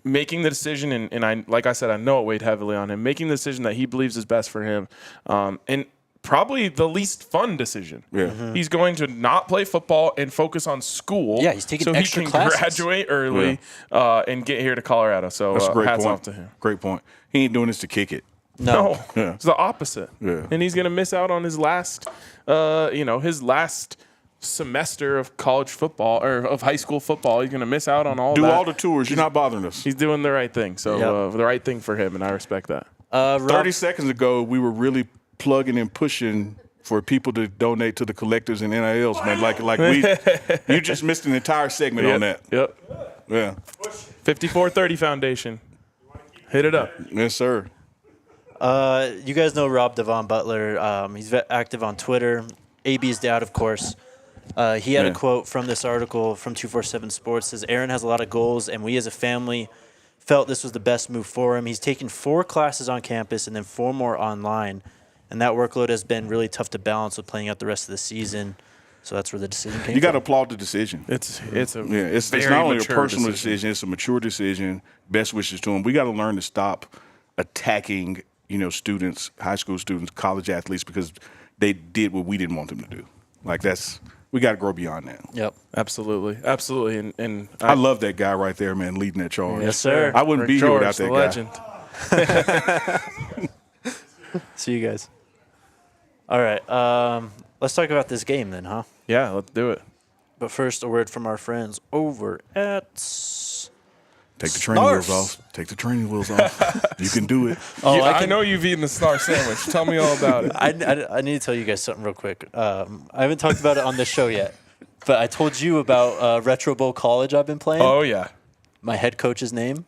[SPEAKER 1] making the decision, and I, like I said, I know it weighed heavily on him, making the decision that he believes is best for him. And probably the least fun decision.
[SPEAKER 3] Yeah.
[SPEAKER 1] He's going to not play football and focus on school.
[SPEAKER 2] Yeah, he's taking
[SPEAKER 1] so
[SPEAKER 2] extra
[SPEAKER 1] he can
[SPEAKER 2] classes.
[SPEAKER 1] graduate early and get here to Colorado. So
[SPEAKER 3] That's a great
[SPEAKER 1] hats
[SPEAKER 3] point.
[SPEAKER 1] off to him.
[SPEAKER 3] Great point. He ain't doing this to kick it.
[SPEAKER 1] No,
[SPEAKER 3] Yeah.
[SPEAKER 1] it's the opposite.
[SPEAKER 3] Yeah.
[SPEAKER 1] And he's going to miss out on his last, his last semester of college football or of high school football. He's going to miss out on all that.
[SPEAKER 3] Do all the tours. You're not bothering us.
[SPEAKER 1] He's doing the right thing. So the right thing for him, and I respect that.
[SPEAKER 3] 30 seconds ago, we were really plugging and pushing for people to donate to the collectors and NILs, man. Like you just missed an entire segment on that.
[SPEAKER 1] Yep.
[SPEAKER 3] Yeah.
[SPEAKER 1] 5430 Foundation. Hit it up.
[SPEAKER 3] Yes, sir.
[SPEAKER 2] You guys know Rob Devon Butler. He's active on Twitter. AB's dad, of course. He had a quote from this article from 247 Sports. Says, Aaron has a lot of goals, and we as a family felt this was the best move for him. He's taken 4 classes on campus and then 4 more online. And that workload has been really tough to balance with playing out the rest of the season. So that's where the decision came
[SPEAKER 3] You got to
[SPEAKER 2] from.
[SPEAKER 3] applaud the decision.
[SPEAKER 1] It's
[SPEAKER 3] It's not only a personal decision, it's a mature decision. Best wishes to him. We got to learn to stop attacking, students, high school students, college athletes, because they did what we didn't want them to do. We got to grow beyond that.
[SPEAKER 2] Yep.
[SPEAKER 1] Absolutely. And
[SPEAKER 3] I love that guy right there, man, leading that charge.
[SPEAKER 2] Yes, sir.
[SPEAKER 3] I wouldn't be here without that guy.
[SPEAKER 1] legend.
[SPEAKER 2] See you guys. All right. Let's talk about this game then, huh?
[SPEAKER 1] Yeah, let's do it.
[SPEAKER 2] But first, a word from our friends over at
[SPEAKER 3] Take the training wheels
[SPEAKER 2] Snarfs.
[SPEAKER 3] off. Take the training wheels off. You can do it.
[SPEAKER 2] Oh,
[SPEAKER 1] I know you've eaten the Snarf sandwich. Tell me all about it.
[SPEAKER 2] I need to tell you guys something real quick. I haven't talked about it on this show yet, but I told you about Retro Bowl College I've been playing.
[SPEAKER 1] Oh, yeah.
[SPEAKER 2] My head coach's name,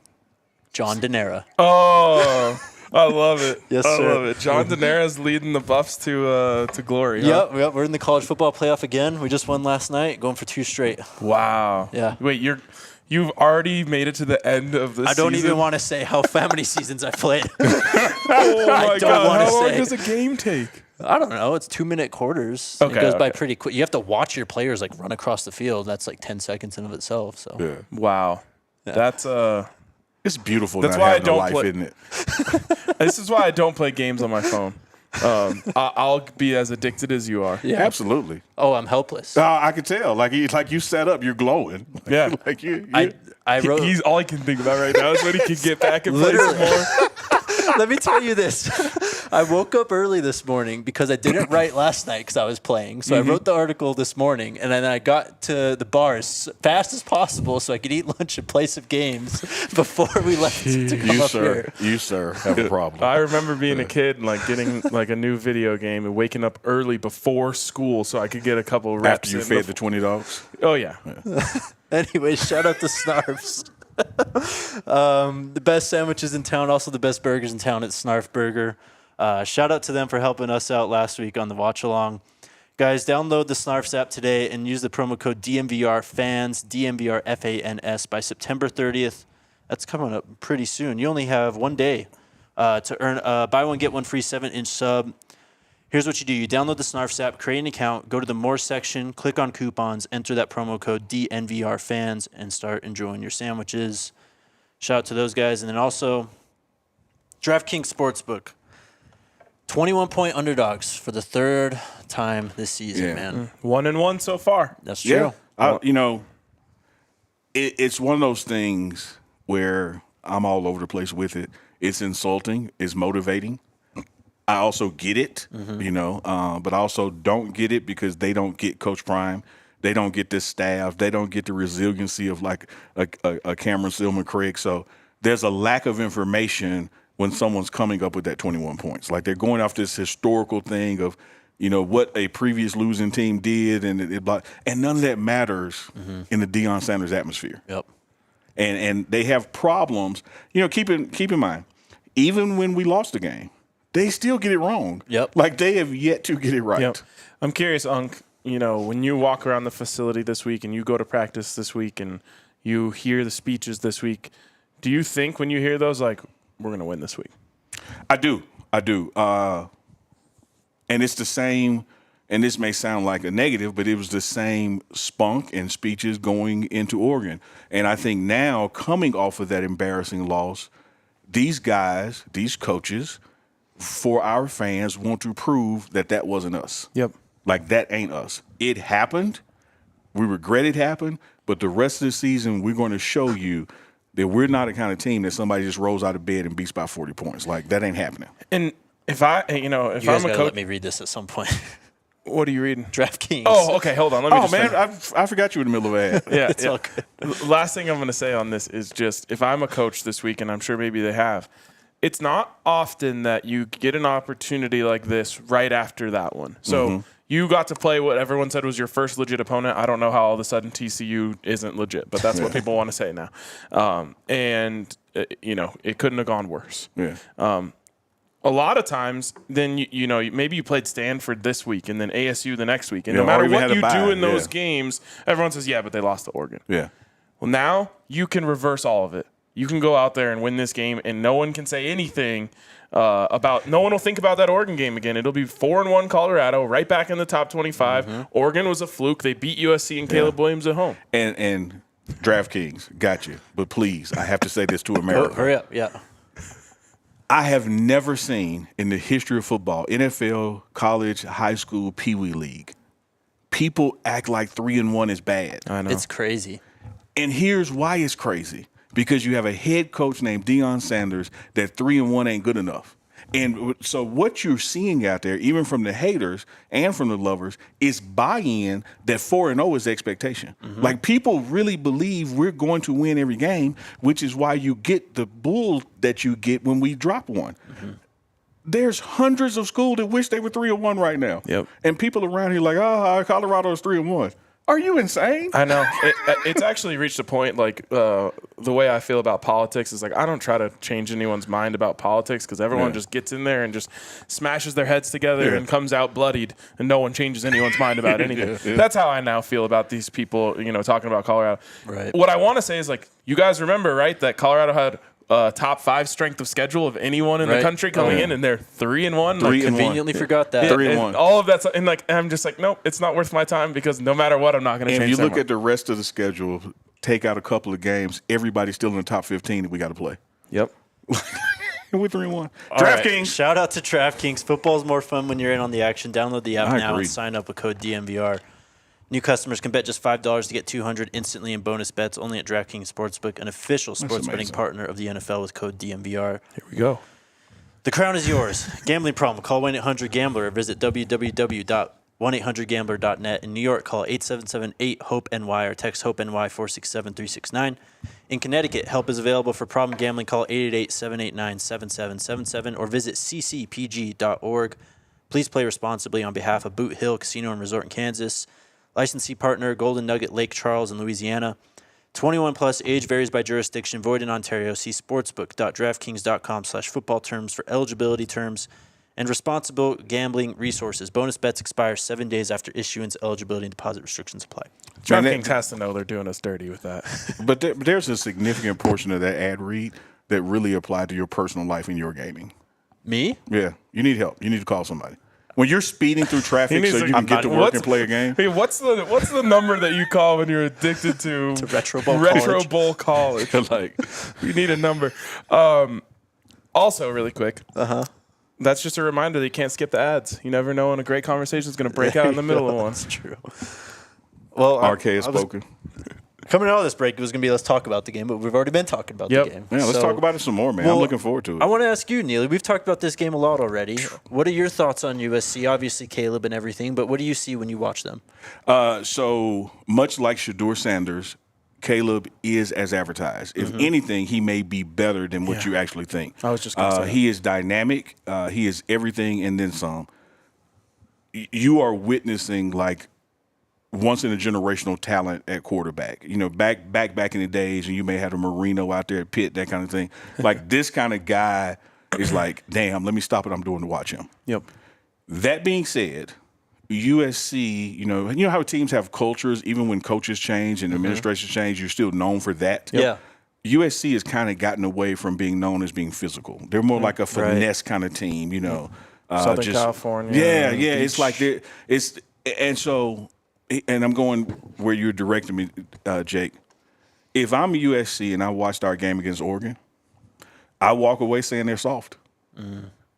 [SPEAKER 2] John Denera.
[SPEAKER 1] Oh, I love it.
[SPEAKER 2] Yes,
[SPEAKER 1] I
[SPEAKER 2] sir.
[SPEAKER 1] love it. John Denera's leading the Buffs to glory. Huh?
[SPEAKER 2] Yep, we're in the college football playoff again. We just won last night, going for 2 straight.
[SPEAKER 1] Wow.
[SPEAKER 2] Yeah.
[SPEAKER 1] Wait, you've already made it to the end of the season?
[SPEAKER 2] I don't even want to say how many seasons I played.
[SPEAKER 1] Oh, my
[SPEAKER 2] don't
[SPEAKER 1] God.
[SPEAKER 2] wanna
[SPEAKER 1] How long
[SPEAKER 2] say.
[SPEAKER 1] does a game take?
[SPEAKER 2] I don't know. It's 2-minute quarters.
[SPEAKER 1] Okay,
[SPEAKER 2] it goes by
[SPEAKER 1] okay.
[SPEAKER 2] pretty quick. You have to watch your players run across the field. That's 10 seconds in of itself. So
[SPEAKER 3] Yeah.
[SPEAKER 1] Wow. That's
[SPEAKER 3] It's beautiful
[SPEAKER 1] That's
[SPEAKER 3] not
[SPEAKER 1] why I
[SPEAKER 3] having a
[SPEAKER 1] don't
[SPEAKER 3] life,
[SPEAKER 1] play-
[SPEAKER 3] isn't it?
[SPEAKER 1] this is why I don't play games on my phone. I'll be as addicted as you are.
[SPEAKER 2] yeah.
[SPEAKER 3] Absolutely.
[SPEAKER 2] Oh, I'm helpless.
[SPEAKER 3] I can tell. Like you set up, you're glowing.
[SPEAKER 1] Yeah.
[SPEAKER 3] like you.
[SPEAKER 2] I wrote.
[SPEAKER 1] He's all I can think about right now is when he can get back and play some
[SPEAKER 2] Literally.
[SPEAKER 1] more.
[SPEAKER 2] Let me tell you this. I woke up early this morning because I didn't write last night because I was playing. So I wrote the article this morning, and then I got to the bar as fast as possible so I could eat lunch and play some games before we left to come up here.
[SPEAKER 3] You sir, have a problem.
[SPEAKER 1] I remember being a kid and getting a new video game and waking up early before school so I could get a couple reps.
[SPEAKER 3] After you fed the 20 dogs.
[SPEAKER 1] Oh yeah.
[SPEAKER 2] Anyway, shout out to Snarfs. The best sandwiches in town, also the best burgers in town at Snarf Burger. Shout out to them for helping us out last week on the watch along. Guys, download the Snarfs app today and use the promo code DNVR fans, DNVR FANS by September 30th. That's coming up pretty soon. You only have 1 day to earn buy one get one free 7-inch sub. Here's what you do. You download the Snarfs app, create an account, go to the More section, click on coupons, enter that promo code DNVR fans, and start enjoying your sandwiches. Shout out to those guys. And then also, DraftKings Sportsbook. 21-point underdogs for the 3rd time this season, man.
[SPEAKER 1] 1-1 so far.
[SPEAKER 2] That's true.
[SPEAKER 3] Yeah. It's one of those things where I'm all over the place with it. It's insulting. It's motivating. I also get it, but I also don't get it because they don't get Coach Prime They don't get this staff. They don't get the resiliency of like a Cameron Silmon-Craig. So there's a lack of information when someone's coming up with that 21 points. Like they're going off this historical thing of, what a previous losing team did, and and none of that matters in the Deion Sanders atmosphere.
[SPEAKER 2] Yep.
[SPEAKER 3] And they have problems. Keep in mind, even when we lost the game, they still get it wrong.
[SPEAKER 2] Yep.
[SPEAKER 3] Like they have yet to get it right.
[SPEAKER 1] Yep. I'm curious, Unc, when you walk around the facility this week and you go to practice this week and you hear the speeches this week, do you think when you hear those, like, we're going to win this week?
[SPEAKER 3] I do. And it's the same, and this may sound like a negative, but it was the same spunk and speeches going into Oregon. And I think now, coming off of that embarrassing loss, these guys, these coaches, for our fans, want to prove that wasn't us.
[SPEAKER 1] Yep.
[SPEAKER 3] Like, that ain't us. It happened. We regret it happened. But the rest of the season, we're going to show you that we're not the kind of team that somebody just rolls out of bed and beats by 40 points. Like, that ain't happening.
[SPEAKER 1] And if I'm a
[SPEAKER 2] gotta
[SPEAKER 1] coach,
[SPEAKER 2] let me read this at some point.
[SPEAKER 1] What are you reading?
[SPEAKER 2] DraftKings.
[SPEAKER 1] Oh, okay. Hold on. Let me just
[SPEAKER 3] man,
[SPEAKER 1] finish.
[SPEAKER 3] I forgot you in the middle of an ad.
[SPEAKER 1] Yeah,
[SPEAKER 2] It's all good.
[SPEAKER 1] Last thing I'm going to say on this is just if I'm a coach this week, and I'm sure maybe they have, it's not often that you get an opportunity like this right after that one. So you got to play what everyone said was your first legit opponent. I don't know how all of a sudden TCU isn't legit, but that's what people want to say now. It couldn't have gone worse.
[SPEAKER 3] Yeah.
[SPEAKER 1] A lot of times, then maybe you played Stanford this week and then ASU the next week, and
[SPEAKER 3] Yeah,
[SPEAKER 1] no matter
[SPEAKER 3] or even
[SPEAKER 1] what
[SPEAKER 3] had a
[SPEAKER 1] you
[SPEAKER 3] bye,
[SPEAKER 1] do in those
[SPEAKER 3] yeah.
[SPEAKER 1] games, everyone says, "Yeah, but they lost to Oregon."
[SPEAKER 3] Yeah.
[SPEAKER 1] Well, now you can reverse all of it. You can go out there and win this game, and no one can say anything about. No one will think about that Oregon game again. It'll be 4-1 Colorado, right back in the top 25. Oregon was a fluke. They beat USC and Caleb Williams at home.
[SPEAKER 3] And DraftKings, got you. But please, I have to say this to America.
[SPEAKER 2] Hurry up. Yeah.
[SPEAKER 3] I have never seen in the history of football, NFL, college, high school, Pee Wee League, people act like 3-1 is bad.
[SPEAKER 1] I know.
[SPEAKER 2] It's crazy.
[SPEAKER 3] And here's why it's crazy. Because you have a head coach named Deion Sanders that 3-1 ain't good enough. And so what you're seeing out there, even from the haters and from the lovers, is buy-in that 4-0 is the expectation. Like, people really believe we're going to win every game, which is why you get the bull that you get when we drop one. There's hundreds of schools that wish they were 3-1 right now.
[SPEAKER 1] Yep.
[SPEAKER 3] And people around here like, Colorado is 3-1. Are you insane?
[SPEAKER 1] I know. It's actually reached a point, like, the way I feel about politics is, like, I don't try to change anyone's mind about politics because everyone just gets in there and just smashes their heads together and comes out bloodied, and no one changes anyone's mind about anything. That's how I now feel about these people, talking about Colorado.
[SPEAKER 2] Right.
[SPEAKER 1] What I want to say is, like, you guys remember, right, that Colorado had top 5 strength of schedule of anyone in the country coming in, and they're 3-1. Like,
[SPEAKER 2] Conveniently forgot that.
[SPEAKER 3] 3-1.
[SPEAKER 1] and all of that's, and like, I'm just like, nope, it's not worth my time because no matter what, I'm not going to change.
[SPEAKER 3] And if you look
[SPEAKER 1] that
[SPEAKER 3] at the rest of the schedule, take out a couple of games, everybody's still in the top 15 that we got to play.
[SPEAKER 1] Yep.
[SPEAKER 3] And we're 3-1.
[SPEAKER 2] All right.
[SPEAKER 3] DraftKings.
[SPEAKER 2] Shout out to DraftKings. Football's more fun when you're in on the action. Download the app
[SPEAKER 3] I
[SPEAKER 2] now
[SPEAKER 3] agree.
[SPEAKER 2] and sign up with code DNVR. New customers can bet just $5 to get $200 instantly in bonus bets only at DraftKings Sportsbook, an official sports betting
[SPEAKER 3] amazing.
[SPEAKER 2] partner of the NFL with code DNVR.
[SPEAKER 1] Here we go.
[SPEAKER 2] The crown is yours. Gambling problem? Call 1-800-GAMBLER or visit www.1800gambler.net. In New York, call 877-8-HOPE-NY or text HOPE-NY 467-369. In Connecticut, help is available for problem gambling. Call 888-789-7777 or visit ccpg.org. Please play responsibly on behalf of Boot Hill Casino and Resort in Kansas. Licensee partner, Golden Nugget, Lake Charles in Louisiana. 21 plus, age varies by jurisdiction, void in Ontario. See sportsbook.draftkings.com/football terms for eligibility terms and responsible gambling resources. Bonus bets expire 7 days after issuance. Eligibility and deposit restrictions apply.
[SPEAKER 1] DraftKings has to know they're doing us dirty with that.
[SPEAKER 3] But there's a significant portion of that ad read that really applied to your personal life and your gaming.
[SPEAKER 2] Me?
[SPEAKER 3] Yeah. You need help. You need to call somebody. When you're speeding through traffic
[SPEAKER 1] needs
[SPEAKER 3] so
[SPEAKER 1] to-
[SPEAKER 3] you can get to work
[SPEAKER 1] What's-
[SPEAKER 3] and play a game.
[SPEAKER 1] Hey, what's the number that you call when you're addicted to
[SPEAKER 2] Retro Bowl College.
[SPEAKER 1] Bowl College? Like, you need a number. Also, really quick. That's just a reminder that you can't skip the ads. You never know when a great conversation is going to break out in the middle of one.
[SPEAKER 2] That's true. Well,
[SPEAKER 3] RK has spoken.
[SPEAKER 2] Coming out of this break, it was going to be let's talk about the game, but we've already been talking about the game.
[SPEAKER 3] Yeah, let's
[SPEAKER 2] So,
[SPEAKER 3] talk about it some more, man.
[SPEAKER 2] well,
[SPEAKER 3] I'm looking forward to it.
[SPEAKER 2] I want to ask you, Neely. We've talked about this game a lot already. What are your thoughts on USC? Obviously, Caleb and everything, but what do you see when you watch them?
[SPEAKER 3] So much like Shedeur Sanders, Caleb is as advertised. If anything, he may be better than what you actually think.
[SPEAKER 1] I was just going to say
[SPEAKER 3] he is dynamic. He is everything and then some. You are witnessing like once in a generational talent at quarterback. You know, back in the days, and you may have a Marino out there at Pitt, that kind of thing. Like this kind of guy is like, damn, let me stop what I'm doing to watch him.
[SPEAKER 1] Yep.
[SPEAKER 3] That being said, USC, you know how teams have cultures, even when coaches change and administrations change, you're still known for that.
[SPEAKER 2] Yeah.
[SPEAKER 3] USC has kind of gotten away from being known as being physical. They're more like a finesse kind of team, you know.
[SPEAKER 1] Southern California.
[SPEAKER 3] Yeah, yeah.
[SPEAKER 1] Beach.
[SPEAKER 3] It's like and I'm going where you're directing me, Jake. If I'm USC and I watched our game against Oregon, I walk away saying they're soft.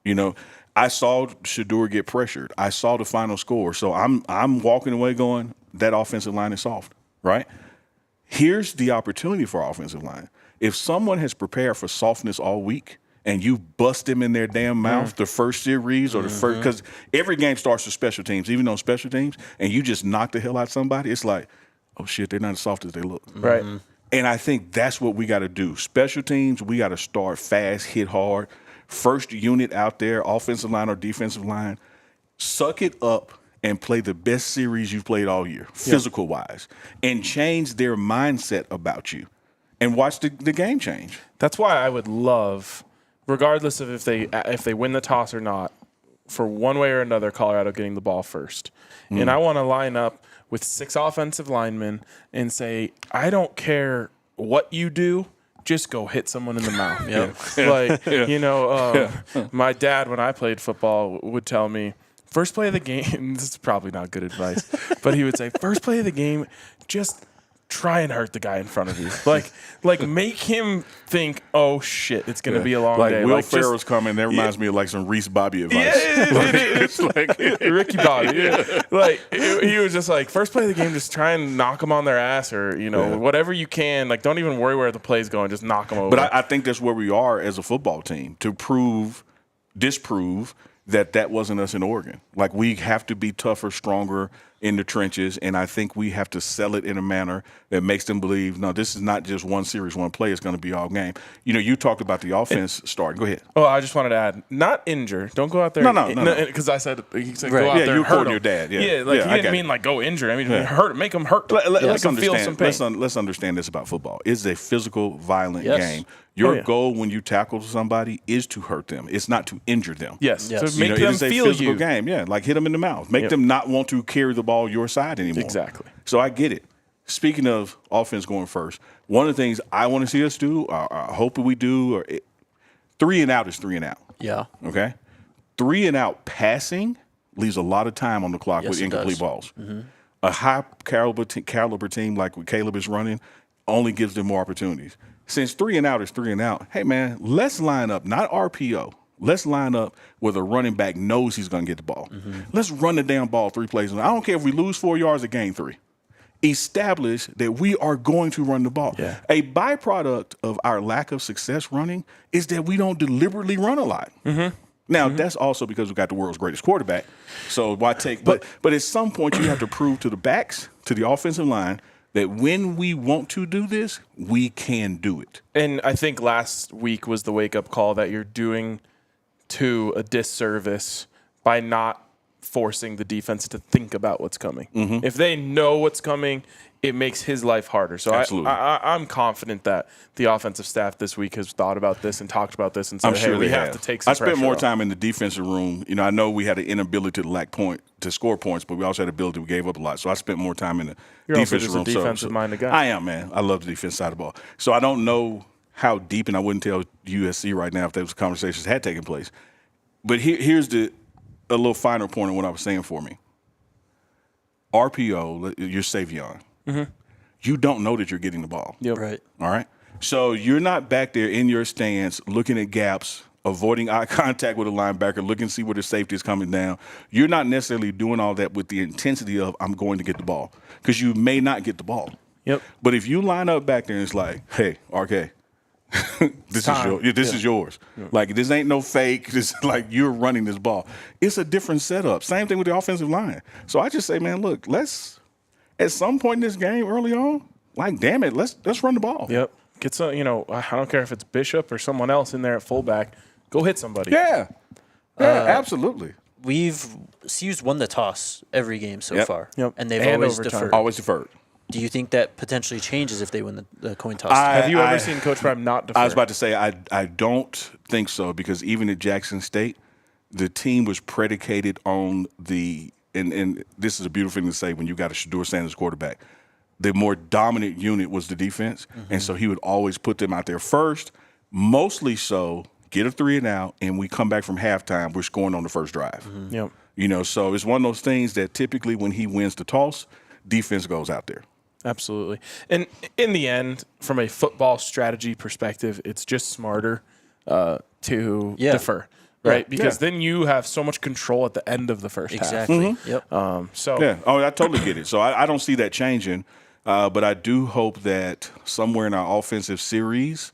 [SPEAKER 3] You know, I saw Shedeur get pressured. I saw the final score. So I'm walking away going, that offensive line is soft, right? Here's the opportunity for our offensive line. If someone has prepared for softness all week and you bust them in their damn mouth the first series or the first, because every game starts with special teams, even on special teams, and you just knock the hell out of somebody, it's like, oh shit, they're not as soft as they look.
[SPEAKER 1] Right.
[SPEAKER 3] And I think that's what we got to do. Special teams, we got to start fast, hit hard. First unit out there, offensive line or defensive line, suck it up and play the best series you've played all year, physical-wise, and change their mindset about you and watch the game change.
[SPEAKER 1] That's why I would love, regardless of if they win the toss or not, for one way or another, Colorado getting the ball first. And I want to line up with 6 offensive linemen and say, I don't care what you do, just go hit someone in the mouth. You know, my dad, when I played football, would tell me, first play of the game, this is probably not good advice, but he would say, first play of the game, just try and hurt the guy in front of you. Like make him think, oh shit, it's gonna be a long
[SPEAKER 3] like
[SPEAKER 1] day.
[SPEAKER 3] Will
[SPEAKER 1] Like
[SPEAKER 3] Ferrell's coming. That reminds me of like some Reese Bobby advice.
[SPEAKER 1] it's like Ricky Bobby. Yeah. Like he was just like, first play of the game, just try and knock them on their ass, or whatever you can. Like don't even worry where the play's going, just knock them over.
[SPEAKER 3] But I think that's where we are as a football team, to disprove that wasn't us in Oregon. Like we have to be tougher, stronger in the trenches, and I think we have to sell it in a manner that makes them believe, no, this is not just one series, one play. It's going to be all game. You know, you talked about the offense starting. Go ahead.
[SPEAKER 1] Oh, I just wanted to add, not injure. Don't go out there.
[SPEAKER 3] No.
[SPEAKER 1] Because I said, go out
[SPEAKER 3] Yeah,
[SPEAKER 1] there
[SPEAKER 3] you
[SPEAKER 1] and hurt
[SPEAKER 3] quoted
[SPEAKER 1] him.
[SPEAKER 3] your dad. Yeah,
[SPEAKER 1] like
[SPEAKER 3] yeah,
[SPEAKER 1] he didn't mean like go injure. I mean hurt, make him hurt.
[SPEAKER 3] Let's
[SPEAKER 1] him feel some
[SPEAKER 3] understand.
[SPEAKER 1] pain.
[SPEAKER 3] Let's understand this about football. It's a physical, violent
[SPEAKER 2] Yes.
[SPEAKER 3] game. Your goal when you tackle somebody is to hurt them. It's not to injure them.
[SPEAKER 1] Yes.
[SPEAKER 2] Yes.
[SPEAKER 1] To make
[SPEAKER 3] it
[SPEAKER 1] them
[SPEAKER 3] is a
[SPEAKER 1] feel
[SPEAKER 3] physical
[SPEAKER 1] you.
[SPEAKER 3] game. Yeah, like hit them in the mouth. Make them not want to carry the ball your side anymore.
[SPEAKER 1] Exactly.
[SPEAKER 3] So I get it. Speaking of offense going first, one of the things I want to see us do, I hope we do, 3 and out is 3 and out.
[SPEAKER 2] Yeah.
[SPEAKER 3] Okay? 3 and out passing leaves a lot of time on the clock
[SPEAKER 2] Yes,
[SPEAKER 3] with
[SPEAKER 2] it
[SPEAKER 3] incomplete
[SPEAKER 2] does.
[SPEAKER 3] balls. A high caliber team like what Caleb is running only gives them more opportunities. Since 3 and out is 3 and out, hey man, let's line up, not RPO. Let's line up where the running back knows he's going to get the ball. Let's run the damn ball 3 plays. I don't care if we lose 4 yards or gain 3. Establish that we are going to run the ball.
[SPEAKER 1] Yeah.
[SPEAKER 3] A byproduct of our lack of success running is that we don't deliberately run a lot. Now, that's also because we got the world's greatest quarterback. So why take – but at some point you have to prove to the backs, to the offensive line, that when we want to do this, we can do it.
[SPEAKER 1] And I think last week was the wake-up call that you're doing to a disservice by not forcing the defense to think about what's coming. If they know what's coming, it makes his life harder. So
[SPEAKER 3] Absolutely.
[SPEAKER 1] I'm confident that the offensive staff this week has thought about this and talked about this and said,
[SPEAKER 3] I'm sure
[SPEAKER 1] we
[SPEAKER 3] they
[SPEAKER 1] have to take some
[SPEAKER 3] I spent
[SPEAKER 1] pressure
[SPEAKER 3] more
[SPEAKER 1] off.
[SPEAKER 3] time in the defensive room. You know, I know we had an inability to score points, but we also had an ability. We gave up a lot. So I spent more time in the
[SPEAKER 1] You're also
[SPEAKER 3] defensive
[SPEAKER 1] just a
[SPEAKER 3] room.
[SPEAKER 1] defensive-minded guy.
[SPEAKER 3] I am, man. I love the defense side of the ball. So I don't know how deep, and I wouldn't tell USC right now if those conversations had taken place. But here's a little finer point on what I was saying for me. RPO, you're Savion. You don't know that you're getting the ball.
[SPEAKER 1] Yep.
[SPEAKER 2] Right.
[SPEAKER 3] All right? So you're not back there in your stance looking at gaps, avoiding eye contact with a linebacker, looking to see where the safety is coming down. You're not necessarily doing all that with the intensity of I'm going to get the ball because you may not get the ball.
[SPEAKER 1] Yep.
[SPEAKER 3] But if you line up back there and it's like, hey, RK, this is yours. Like, this ain't no fake. This like you're running this ball. It's a different setup. Same thing with the offensive line. So I just say, man, look, let's at some point in this game early on, like, damn it, let's run the ball.
[SPEAKER 1] Yep. Get some, I don't care if it's Bishop or someone else in there at fullback. Go hit somebody.
[SPEAKER 3] Yeah. Yeah, absolutely.
[SPEAKER 2] CU's won the toss every game so far.
[SPEAKER 1] Yep.
[SPEAKER 2] And they've
[SPEAKER 1] And
[SPEAKER 2] always
[SPEAKER 1] overtime.
[SPEAKER 2] deferred.
[SPEAKER 3] Always deferred.
[SPEAKER 2] Do you think that potentially changes if they win the coin toss?
[SPEAKER 1] Have you ever seen Coach Prime not defer?
[SPEAKER 3] I was about to say I don't think so, because even at Jackson State, the team was predicated on and this is a beautiful thing to say when you got a Shedeur Sanders quarterback. The more dominant unit was the defense, and so he would always put them out there first, mostly so get a 3 and out, and we come back from halftime, we're scoring on the first drive.
[SPEAKER 1] Yep.
[SPEAKER 3] So it's one of those things that typically when he wins the toss, defense goes out there.
[SPEAKER 1] Absolutely. And in the end, from a football strategy perspective, it's just smarter to defer, right? Because then you have so much control at the end of the first half.
[SPEAKER 2] Exactly. Yep.
[SPEAKER 3] I totally get it. So I don't see that changing, but I do hope that somewhere in our offensive series,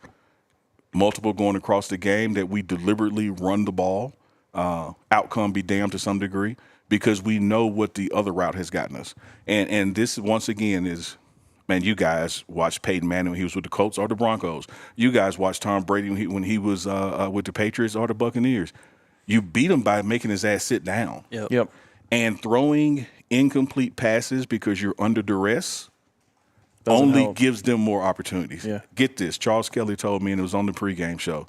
[SPEAKER 3] multiple going across the game, that we deliberately run the ball, outcome be damned to some degree, because we know what the other route has gotten us. And this, once again, is, man, you guys watched Peyton Manning when he was with the Colts or the Broncos. You guys watched Tom Brady when he was with the Patriots or the Buccaneers. You beat him by making his ass sit down.
[SPEAKER 1] Yep.
[SPEAKER 3] And throwing incomplete passes because you're under duress only gives them more opportunities.
[SPEAKER 1] Yeah.
[SPEAKER 3] Get this. Charles Kelly told me, and it was on the pregame show,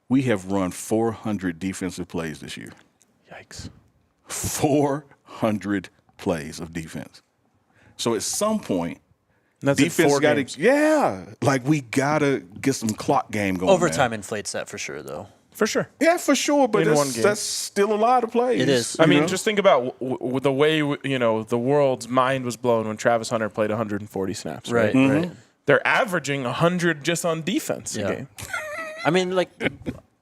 [SPEAKER 3] we have run 400 defensive plays this year.
[SPEAKER 1] Yikes.
[SPEAKER 3] 400 plays of defense. So at some point,
[SPEAKER 1] That's
[SPEAKER 3] defense got to, we got to get some clock game going.
[SPEAKER 2] Overtime inflates that for sure, though.
[SPEAKER 1] For sure.
[SPEAKER 3] Yeah, for sure, but
[SPEAKER 1] In one game.
[SPEAKER 3] that's still a lot of plays.
[SPEAKER 2] It is.
[SPEAKER 1] I mean, just think about the way, the world's mind was blown when Travis Hunter played 140 snaps.
[SPEAKER 2] Right, right.
[SPEAKER 1] They're averaging 100 just on defense a game.
[SPEAKER 2] I mean,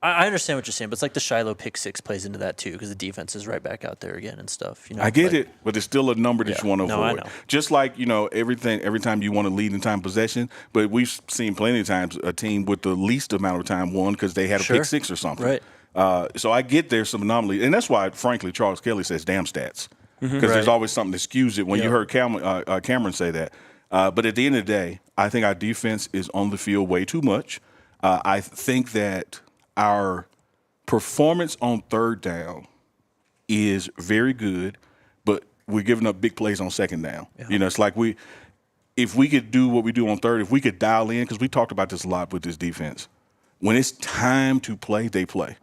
[SPEAKER 2] I understand what you're saying, but it's like the Shiloh pick 6 plays into that too, because the defense is right back out there again and stuff.
[SPEAKER 3] I get it, but it's still a number that you want to avoid.
[SPEAKER 2] I know.
[SPEAKER 3] Just like, every time you want to lead in time possession, but we've seen plenty of times a team with the least amount of time won because they had a pick 6 or something.
[SPEAKER 2] Right.
[SPEAKER 3] So I get there's some anomaly, and that's why, frankly, Charles Kelly says damn stats, because there's always something that skews it when you heard Cameron say that. But at the end of the day, I think our defense is on the field way too much. I think that our performance on third down is very good, but we're giving up big plays on second down. Yeah. It's like if we could do what we do on third, if we could dial in, because we talked about this a lot with this defense, when it's time to play, they play.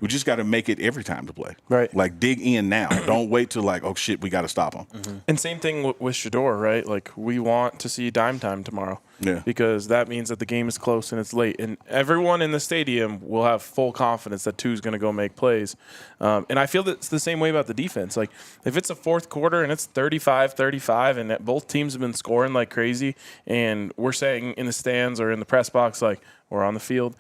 [SPEAKER 3] We just got to make it every time to play.
[SPEAKER 1] Right.
[SPEAKER 3] Like, dig in now. Don't wait till oh, shit, we got to stop them.
[SPEAKER 1] And same thing with Shedeur, right? Like, we want to see dime time tomorrow.
[SPEAKER 3] Yeah.
[SPEAKER 1] Because that means that the game is close and it's late. And everyone in the stadium will have full confidence that Tu's going to go make plays. And I feel that it's the same way about the defense. Like, if it's a fourth quarter and it's 35-35 and that both teams have been scoring like crazy, and we're saying in the stands or in the press box, or on the field,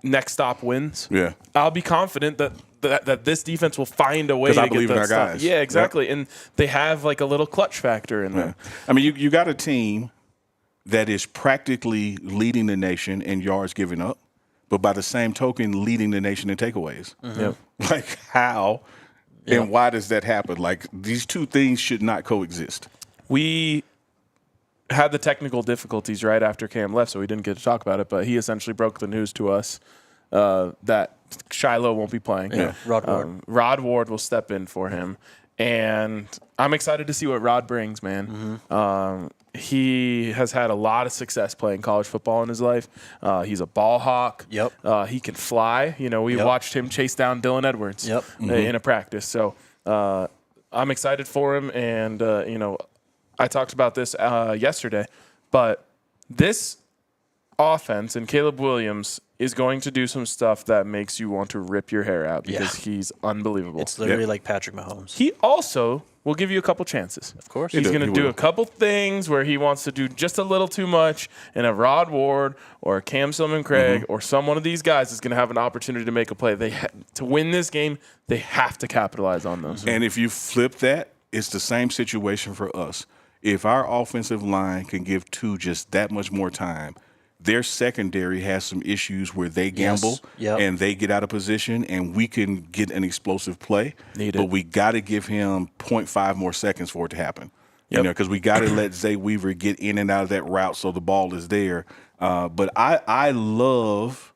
[SPEAKER 1] next stop wins.
[SPEAKER 3] Yeah.
[SPEAKER 1] I'll be confident that this defense will find a way to
[SPEAKER 3] I
[SPEAKER 1] get
[SPEAKER 3] believe
[SPEAKER 1] that
[SPEAKER 3] in our
[SPEAKER 1] stop.
[SPEAKER 3] guys.
[SPEAKER 1] Yeah, exactly. Yep. And they have a little clutch factor in there.
[SPEAKER 3] I mean, you got a team that is practically leading the nation in yards given up, but by the same token, leading the nation in takeaways.
[SPEAKER 1] Yep.
[SPEAKER 3] Like, how and why does that happen? Like, these two things should not coexist.
[SPEAKER 1] We had the technical difficulties right after Cam left, so we didn't get to talk about it, but he essentially broke the news to us that Shiloh won't be playing.
[SPEAKER 2] Yeah. Rod Ward.
[SPEAKER 1] Rod Ward will step in for him, and I'm excited to see what Rod brings, man. He has had a lot of success playing college football in his life. He's a ball hawk.
[SPEAKER 2] Yep.
[SPEAKER 1] He can fly. We watched him chase down Dylan Edwards in a practice. So I'm excited for him, and I talked about this yesterday, but this offense and Caleb Williams is going to do some stuff that makes you want to rip your hair out because he's unbelievable.
[SPEAKER 2] It's literally like Patrick Mahomes.
[SPEAKER 1] He also will give you a couple chances.
[SPEAKER 2] Of course.
[SPEAKER 1] He's going to do a couple things where he wants to do just a little too much, and a Rod Ward or a Cam Silmon-Craig or some one of these guys is going to have an opportunity to make a play. To win this game, they have to capitalize on those.
[SPEAKER 3] And if you flip that, it's the same situation for us. if our offensive line can give two just that much more time, their secondary has some issues where they gamble and they get out of position, and we can get an explosive play. But we got to give him 0.5 more seconds for it to happen. You know, because we got to let Zay Weaver get in and out of that route so the ball is there. But I love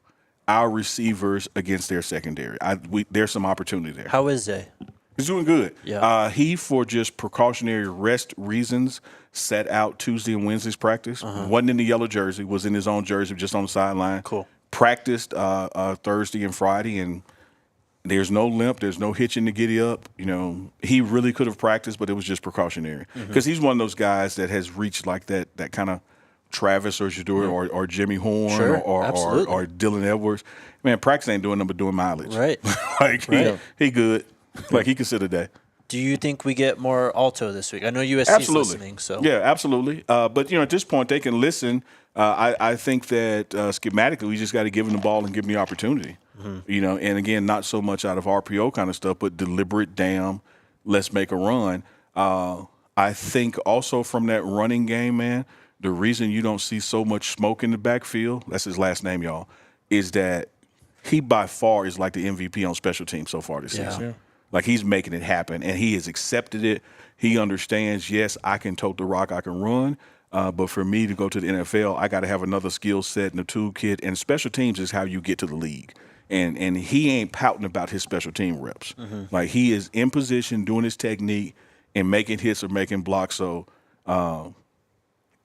[SPEAKER 3] our receivers against their secondary. There's some opportunity there.
[SPEAKER 2] How is Zay?
[SPEAKER 3] He's doing good.
[SPEAKER 2] Yeah.
[SPEAKER 3] He, for just precautionary rest reasons, sat out Tuesday and Wednesday's practice. Wasn't in the yellow jersey, was in his own jersey, just on the sideline.
[SPEAKER 2] Cool.
[SPEAKER 3] Practiced Thursday and Friday, and there's no limp, there's no hitching to giddy up. You know, he really could have practiced, but it was just precautionary. Because he's one of those guys that has reached like that kind of Travis or Shador or Jimmy Horn or Dylan Edwards. Man, practice ain't doing nothing but doing mileage.
[SPEAKER 2] Right.
[SPEAKER 3] He good. Like, he can sit a day.
[SPEAKER 2] Do you think we get more Alto this week? I know USC's listening. So
[SPEAKER 3] yeah, absolutely. But, you know, at this point, they can listen. I think that schematically, we just got to give them the ball and give them the opportunity. You know, and, again, not so much out of RPO kind of stuff, but deliberate, let's make a run. I think also from that running game, man, the reason you don't see so much smoke in the backfield, that's his last name, y'all, is that he by far is like the MVP on special teams so far this season. Yeah. Like, he's making it happen, and he has accepted it. He understands, yes, I can tote the rock, I can run, but for me to go to the NFL, I got to have another skill set and a toolkit, and special teams is how you get to the league. And he ain't pouting about his special team reps. Like, he is in position, doing his technique, and making hits or making blocks. So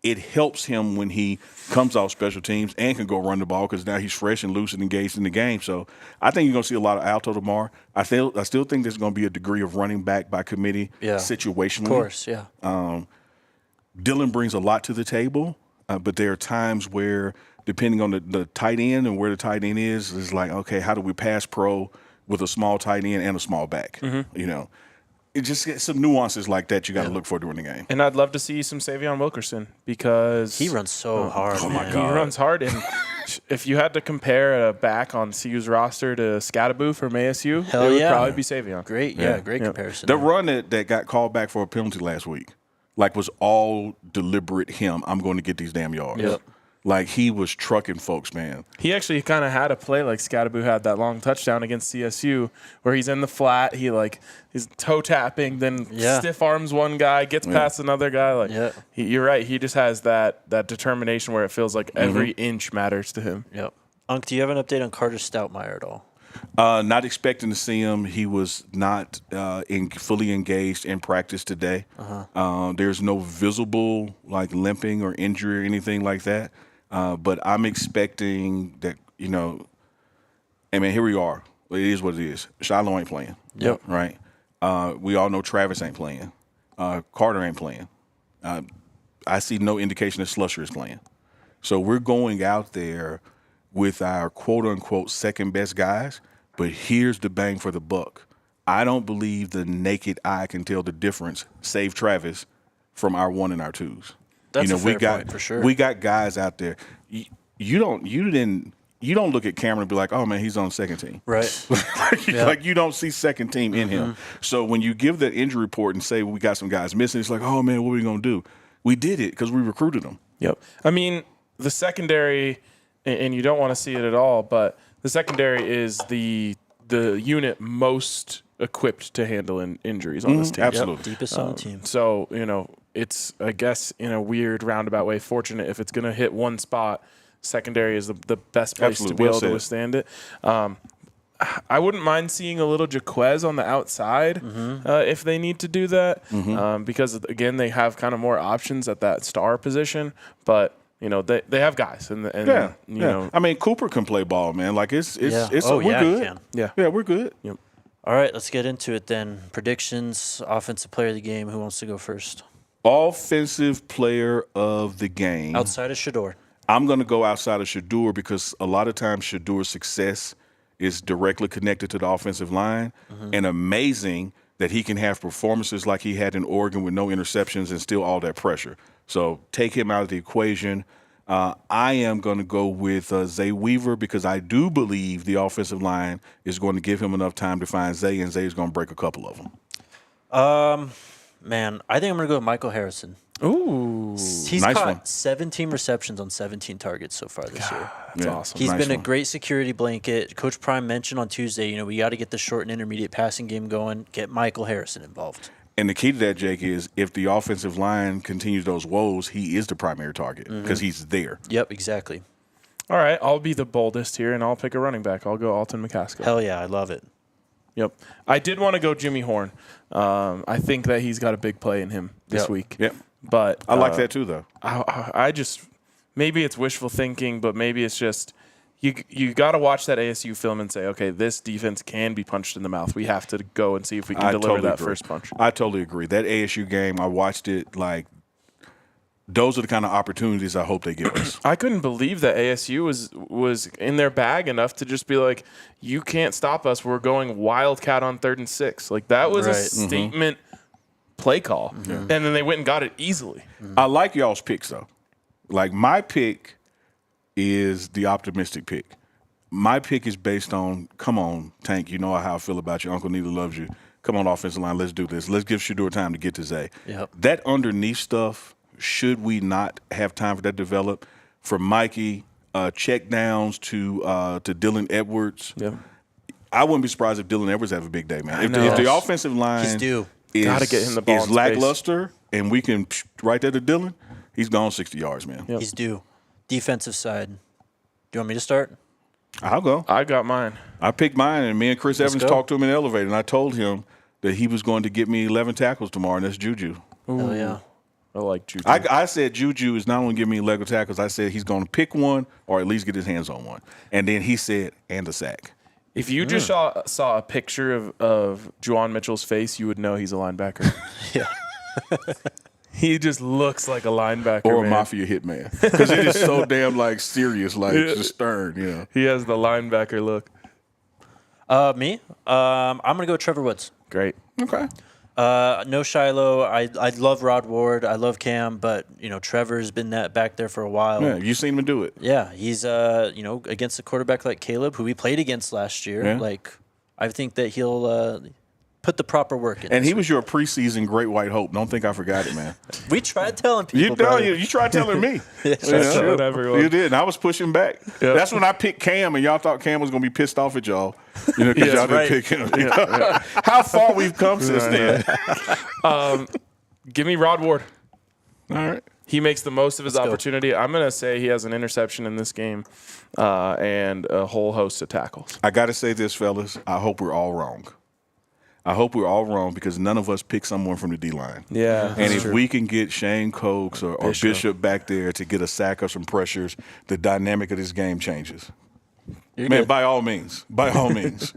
[SPEAKER 3] it helps him when he comes off special teams and can go run the ball, because now he's fresh and loose and engaged in the game. So I think you're going to see a lot of Alto tomorrow. I still think there's going to be a degree of running back by committee situationally. Of
[SPEAKER 2] course, yeah.
[SPEAKER 3] Dylan brings a lot to the table, but there are times where, depending on the tight end and where the tight end is, it's like, okay, how do we pass pro with a small tight end and a small back? You know, it just gets some nuances like that you got to look for during the game.
[SPEAKER 1] And I'd love to see some Savion Wilkerson, because
[SPEAKER 2] he runs so hard.
[SPEAKER 3] Oh my God,
[SPEAKER 1] he runs hard. And if you had to compare a back on CU's roster to Scattaboo from ASU, it would probably be Savion.
[SPEAKER 2] Great comparison.
[SPEAKER 3] The run that got called back for a penalty last week, like, was all deliberate him. I'm going to get these damn yards.
[SPEAKER 2] Yep.
[SPEAKER 3] Like, he was trucking folks, man.
[SPEAKER 1] He actually kind of had a play like Scattaboo had that long touchdown against CSU, where he's in the flat, he's toe tapping, then stiff arms one guy, gets past another guy. Like, you're right. He just has that determination where it feels like every inch matters to him.
[SPEAKER 2] Yep. Unc, do you have an update on Carter Stoutmeyer at all?
[SPEAKER 3] Not expecting to see him. He was not fully engaged in practice today. There's no visible, like, limping or injury or anything like that. But I'm expecting that, you know, I mean, here we are. It is what it is. Shiloh ain't playing.
[SPEAKER 2] Yep.
[SPEAKER 3] Right? We all know Travis ain't playing. Carter ain't playing. I see no indication that Slusher is playing. So we're going out there with our quote-unquote second-best guys, but here's the bang for the buck. I don't believe the naked eye can tell the difference, save Travis, from our 1 and our 2s.
[SPEAKER 2] That's a fair point, for sure.
[SPEAKER 3] We got guys out there. You don't look at Cameron and be like, oh, man, he's on second team.
[SPEAKER 2] Right.
[SPEAKER 3] Like, you don't see second team in him. So when you give that injury report and say, well, we got some guys missing, it's like, oh, man, what are we going to do? We did it because we recruited them.
[SPEAKER 1] Yep. I mean, the secondary, and you don't want to see it at all, but the secondary is the unit most equipped to handle injuries on this team.
[SPEAKER 3] Absolutely.
[SPEAKER 2] Deepest on the team.
[SPEAKER 1] So, you know, it's, I guess, in a weird roundabout way, fortunate if it's going to hit one spot. Secondary is the best place to be able to withstand it. I wouldn't mind seeing a little Jaquez on the outside if they need to do that, because, again, they have kind of more options at that star position. But, you know, they have guys. And you know.
[SPEAKER 3] I mean, Cooper can play ball, man. Like, we're good.
[SPEAKER 1] Yeah,
[SPEAKER 3] we're good.
[SPEAKER 1] Yep.
[SPEAKER 2] All right, let's get into it then. Predictions, offensive player of the game. Who wants to go first?
[SPEAKER 3] Offensive player of the game.
[SPEAKER 2] Outside of Shador.
[SPEAKER 3] I'm going to go outside of Shador, because a lot of times Shador's success is directly connected to the offensive line. And amazing that he can have performances like he had in Oregon with no interceptions and still all that pressure. So take him out of the equation. I am going to go with Zay Weaver, because I do believe the offensive line is going to give him enough time to find Zay, and Zay's going to break a couple of them.
[SPEAKER 2] Man, I think I'm going to go with Michael Harrison.
[SPEAKER 1] Ooh,
[SPEAKER 2] He's
[SPEAKER 3] Nice
[SPEAKER 2] caught
[SPEAKER 3] one.
[SPEAKER 2] 17 receptions on 17 targets so far this year.
[SPEAKER 1] that's
[SPEAKER 3] Yeah.
[SPEAKER 1] awesome.
[SPEAKER 2] He's
[SPEAKER 3] Nice
[SPEAKER 2] been a
[SPEAKER 3] one.
[SPEAKER 2] great security blanket. Coach Prime mentioned on Tuesday, we got to get the short and intermediate passing game going. Get Michael Harrison involved.
[SPEAKER 3] And the key to that, Jake, is if the offensive line continues those woes, he is the primary target because he's there.
[SPEAKER 2] Yep, exactly.
[SPEAKER 1] All right, I'll be the boldest here, and I'll pick a running back. I'll go Alton McCaskill.
[SPEAKER 2] Hell yeah, I love it.
[SPEAKER 1] Yep. I did want to go Jimmy Horn. I think that he's got a big play in him this
[SPEAKER 2] Yep.
[SPEAKER 1] week.
[SPEAKER 3] Yep.
[SPEAKER 1] But
[SPEAKER 3] I like that too, though.
[SPEAKER 1] I just maybe it's wishful thinking, but maybe it's just you got to watch that ASU film and say, okay, this defense can be punched in the mouth. We have to go and see if we can deliver
[SPEAKER 3] totally
[SPEAKER 1] that
[SPEAKER 3] agree.
[SPEAKER 1] first punch.
[SPEAKER 3] I totally agree. That ASU game, I watched it like those are the kind of opportunities I hope they give us.
[SPEAKER 1] I couldn't believe that ASU was in their bag enough to just be like, you can't stop us. We're going Wildcat on 3rd and 6. Like that was a
[SPEAKER 2] Right.
[SPEAKER 1] statement play call, and then they went and got it easily.
[SPEAKER 3] I like y'all's picks though. Like my pick is the optimistic pick. My pick is based on, come on, Tank, you know how I feel about you. Uncle Neely loves you. Come on, offensive line, let's do this. Let's give Shador time to get to Zay.
[SPEAKER 2] Yep.
[SPEAKER 3] That underneath stuff, should we not have time for that to develop? From Mikey, check downs to Dylan Edwards.
[SPEAKER 1] Yeah.
[SPEAKER 3] I wouldn't be surprised if Dylan Edwards have a big day, man. If
[SPEAKER 1] know.
[SPEAKER 3] the offensive line
[SPEAKER 2] He's due.
[SPEAKER 3] is,
[SPEAKER 1] Gotta get him the ball in
[SPEAKER 3] is
[SPEAKER 1] space.
[SPEAKER 3] lackluster and we can right there to Dylan, he's gone 60 yards, man.
[SPEAKER 1] Yep.
[SPEAKER 2] He's due. Defensive side. Do you want me to start?
[SPEAKER 3] I'll go.
[SPEAKER 1] I got mine.
[SPEAKER 3] I picked mine, and me and Chris Evans
[SPEAKER 2] go.
[SPEAKER 3] talked to him in the elevator, and I told him that he was going to get me 11 tackles tomorrow, and that's Juju.
[SPEAKER 2] Hell yeah.
[SPEAKER 1] I like Juju.
[SPEAKER 3] I said Juju is not only giving me 11 tackles, I said he's going to pick one or at least get his hands on one. And then he said, and a sack.
[SPEAKER 1] If you just saw a picture of Juwan Mitchell's face, you would know he's a linebacker.
[SPEAKER 2] Yeah.
[SPEAKER 1] He just looks like a linebacker.
[SPEAKER 3] Or a
[SPEAKER 1] man.
[SPEAKER 3] mafia hitman. Because it is so damn, like, serious, like, just stern, you know.
[SPEAKER 1] He has the linebacker look.
[SPEAKER 2] Me? I'm going to go Trevor Woods.
[SPEAKER 1] Great.
[SPEAKER 3] Okay.
[SPEAKER 2] No Shiloh. I love Rod Ward. I love Cam, but Trevor's been back there for a while.
[SPEAKER 3] Yeah, you seen him do it.
[SPEAKER 2] Yeah, he's against a quarterback like Caleb, who we played against last year.
[SPEAKER 3] Yeah.
[SPEAKER 2] Like, I think that he'll put the proper work in.
[SPEAKER 3] And
[SPEAKER 2] this
[SPEAKER 3] he was your preseason Great White Hope. Don't think I forgot it, man.
[SPEAKER 2] week. We tried telling people.
[SPEAKER 3] You know,
[SPEAKER 2] brother.
[SPEAKER 3] you tried telling me.
[SPEAKER 2] That's
[SPEAKER 1] true. Everyone.
[SPEAKER 3] You did, and I was pushing back.
[SPEAKER 1] Yep.
[SPEAKER 3] That's when I picked Cam, and y'all thought Cam was going to be pissed off at y'all. Because
[SPEAKER 1] Yes,
[SPEAKER 3] y'all didn't
[SPEAKER 2] right.
[SPEAKER 3] pick him. How far we've come since then.
[SPEAKER 1] Give me Rod Ward.
[SPEAKER 3] All right.
[SPEAKER 1] He makes the most of his
[SPEAKER 2] Let's go.
[SPEAKER 1] opportunity. I'm going to say he has an interception in this game and a whole host of tackles.
[SPEAKER 3] I got to say this, fellas. I hope we're all wrong. I hope we're all wrong because none of us picked someone from the D-line.
[SPEAKER 1] Yeah.
[SPEAKER 3] And if we can get Shane Cokes or Bishop back there to get a sack or some pressures, the dynamic of this game changes. Man,
[SPEAKER 2] good.
[SPEAKER 3] by all means. By all means.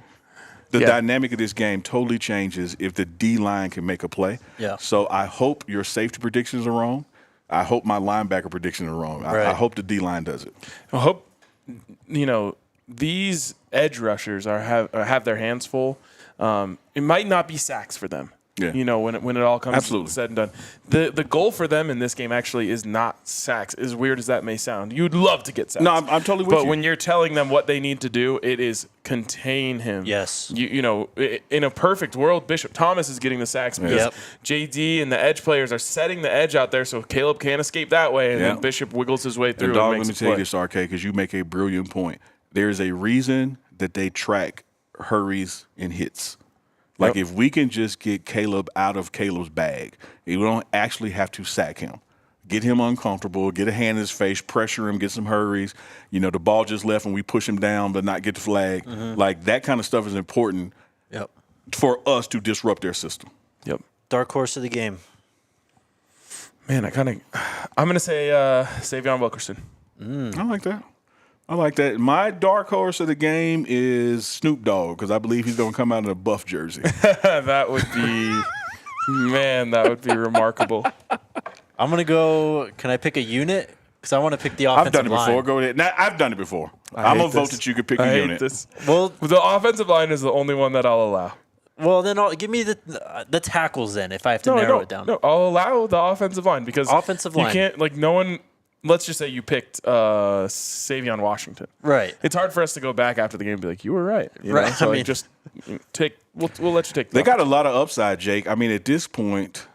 [SPEAKER 3] The
[SPEAKER 1] Yeah.
[SPEAKER 3] dynamic of this game totally changes if the D-line can make a play.
[SPEAKER 2] Yeah.
[SPEAKER 3] So I hope your safety predictions are wrong. I hope my linebacker predictions are wrong.
[SPEAKER 2] Right.
[SPEAKER 3] I hope the D-line does it.
[SPEAKER 1] I hope, these edge rushers have their hands full. It might not be sacks for them.
[SPEAKER 3] Yeah.
[SPEAKER 1] When it all comes
[SPEAKER 3] Absolutely.
[SPEAKER 1] said and done. The goal for them in this game actually is not sacks, as weird as that may sound. You'd love to get sacks.
[SPEAKER 3] No, I'm totally with
[SPEAKER 1] But
[SPEAKER 3] you.
[SPEAKER 1] when you're telling them what they need to do, it is contain him.
[SPEAKER 2] Yes.
[SPEAKER 1] In a perfect world, Bishop Thomas is getting the sacks because
[SPEAKER 2] Yep.
[SPEAKER 1] JD and the edge players are setting the edge out there so Caleb can't escape that way, and
[SPEAKER 3] Yeah.
[SPEAKER 1] then Bishop wiggles his way through
[SPEAKER 3] And
[SPEAKER 1] and,
[SPEAKER 3] dog, let
[SPEAKER 1] makes
[SPEAKER 3] me
[SPEAKER 1] a
[SPEAKER 3] tell you
[SPEAKER 1] play.
[SPEAKER 3] this, RK, because you make a brilliant point. There's a reason that they track hurries and hits. Like,
[SPEAKER 1] Yep.
[SPEAKER 3] if we can just get Caleb out of Caleb's bag, we don't actually have to sack him. Get him uncomfortable, get a hand in his face, pressure him, get some hurries. The ball just left and we push him down but not get the flag. Like, that kind of stuff is important
[SPEAKER 2] Yep.
[SPEAKER 3] for us to disrupt their system.
[SPEAKER 1] Yep.
[SPEAKER 2] Dark horse of the game.
[SPEAKER 1] Man, I'm going to say Savion Wilkerson.
[SPEAKER 3] I like that. I like that. My dark horse of the game is Snoop Dogg because I believe he's going to come out in a buff jersey.
[SPEAKER 1] That would be remarkable.
[SPEAKER 2] I'm going to go. Can I pick a unit? Because I want to pick the
[SPEAKER 3] I've
[SPEAKER 2] offensive
[SPEAKER 3] done it
[SPEAKER 2] line.
[SPEAKER 3] before. Go ahead. Now, I've done it before.
[SPEAKER 1] I
[SPEAKER 3] I'm going
[SPEAKER 1] hate
[SPEAKER 3] to vote
[SPEAKER 1] this.
[SPEAKER 3] that you could pick
[SPEAKER 1] I
[SPEAKER 3] a
[SPEAKER 1] hate
[SPEAKER 3] unit.
[SPEAKER 1] this.
[SPEAKER 2] Well,
[SPEAKER 1] The offensive line is the only one that I'll allow.
[SPEAKER 2] then give me the tackles then if I have to narrow it down.
[SPEAKER 1] No, I'll allow the offensive line because
[SPEAKER 2] Offensive line.
[SPEAKER 1] You can't no one. Let's just say you picked Savion Washington.
[SPEAKER 2] Right.
[SPEAKER 1] It's hard for us to go back after the game and be like, you were right.
[SPEAKER 2] Right,
[SPEAKER 1] So
[SPEAKER 2] I mean-
[SPEAKER 1] just take. We'll let you take.
[SPEAKER 3] They got a lot of upside, Jake. I mean, at this point,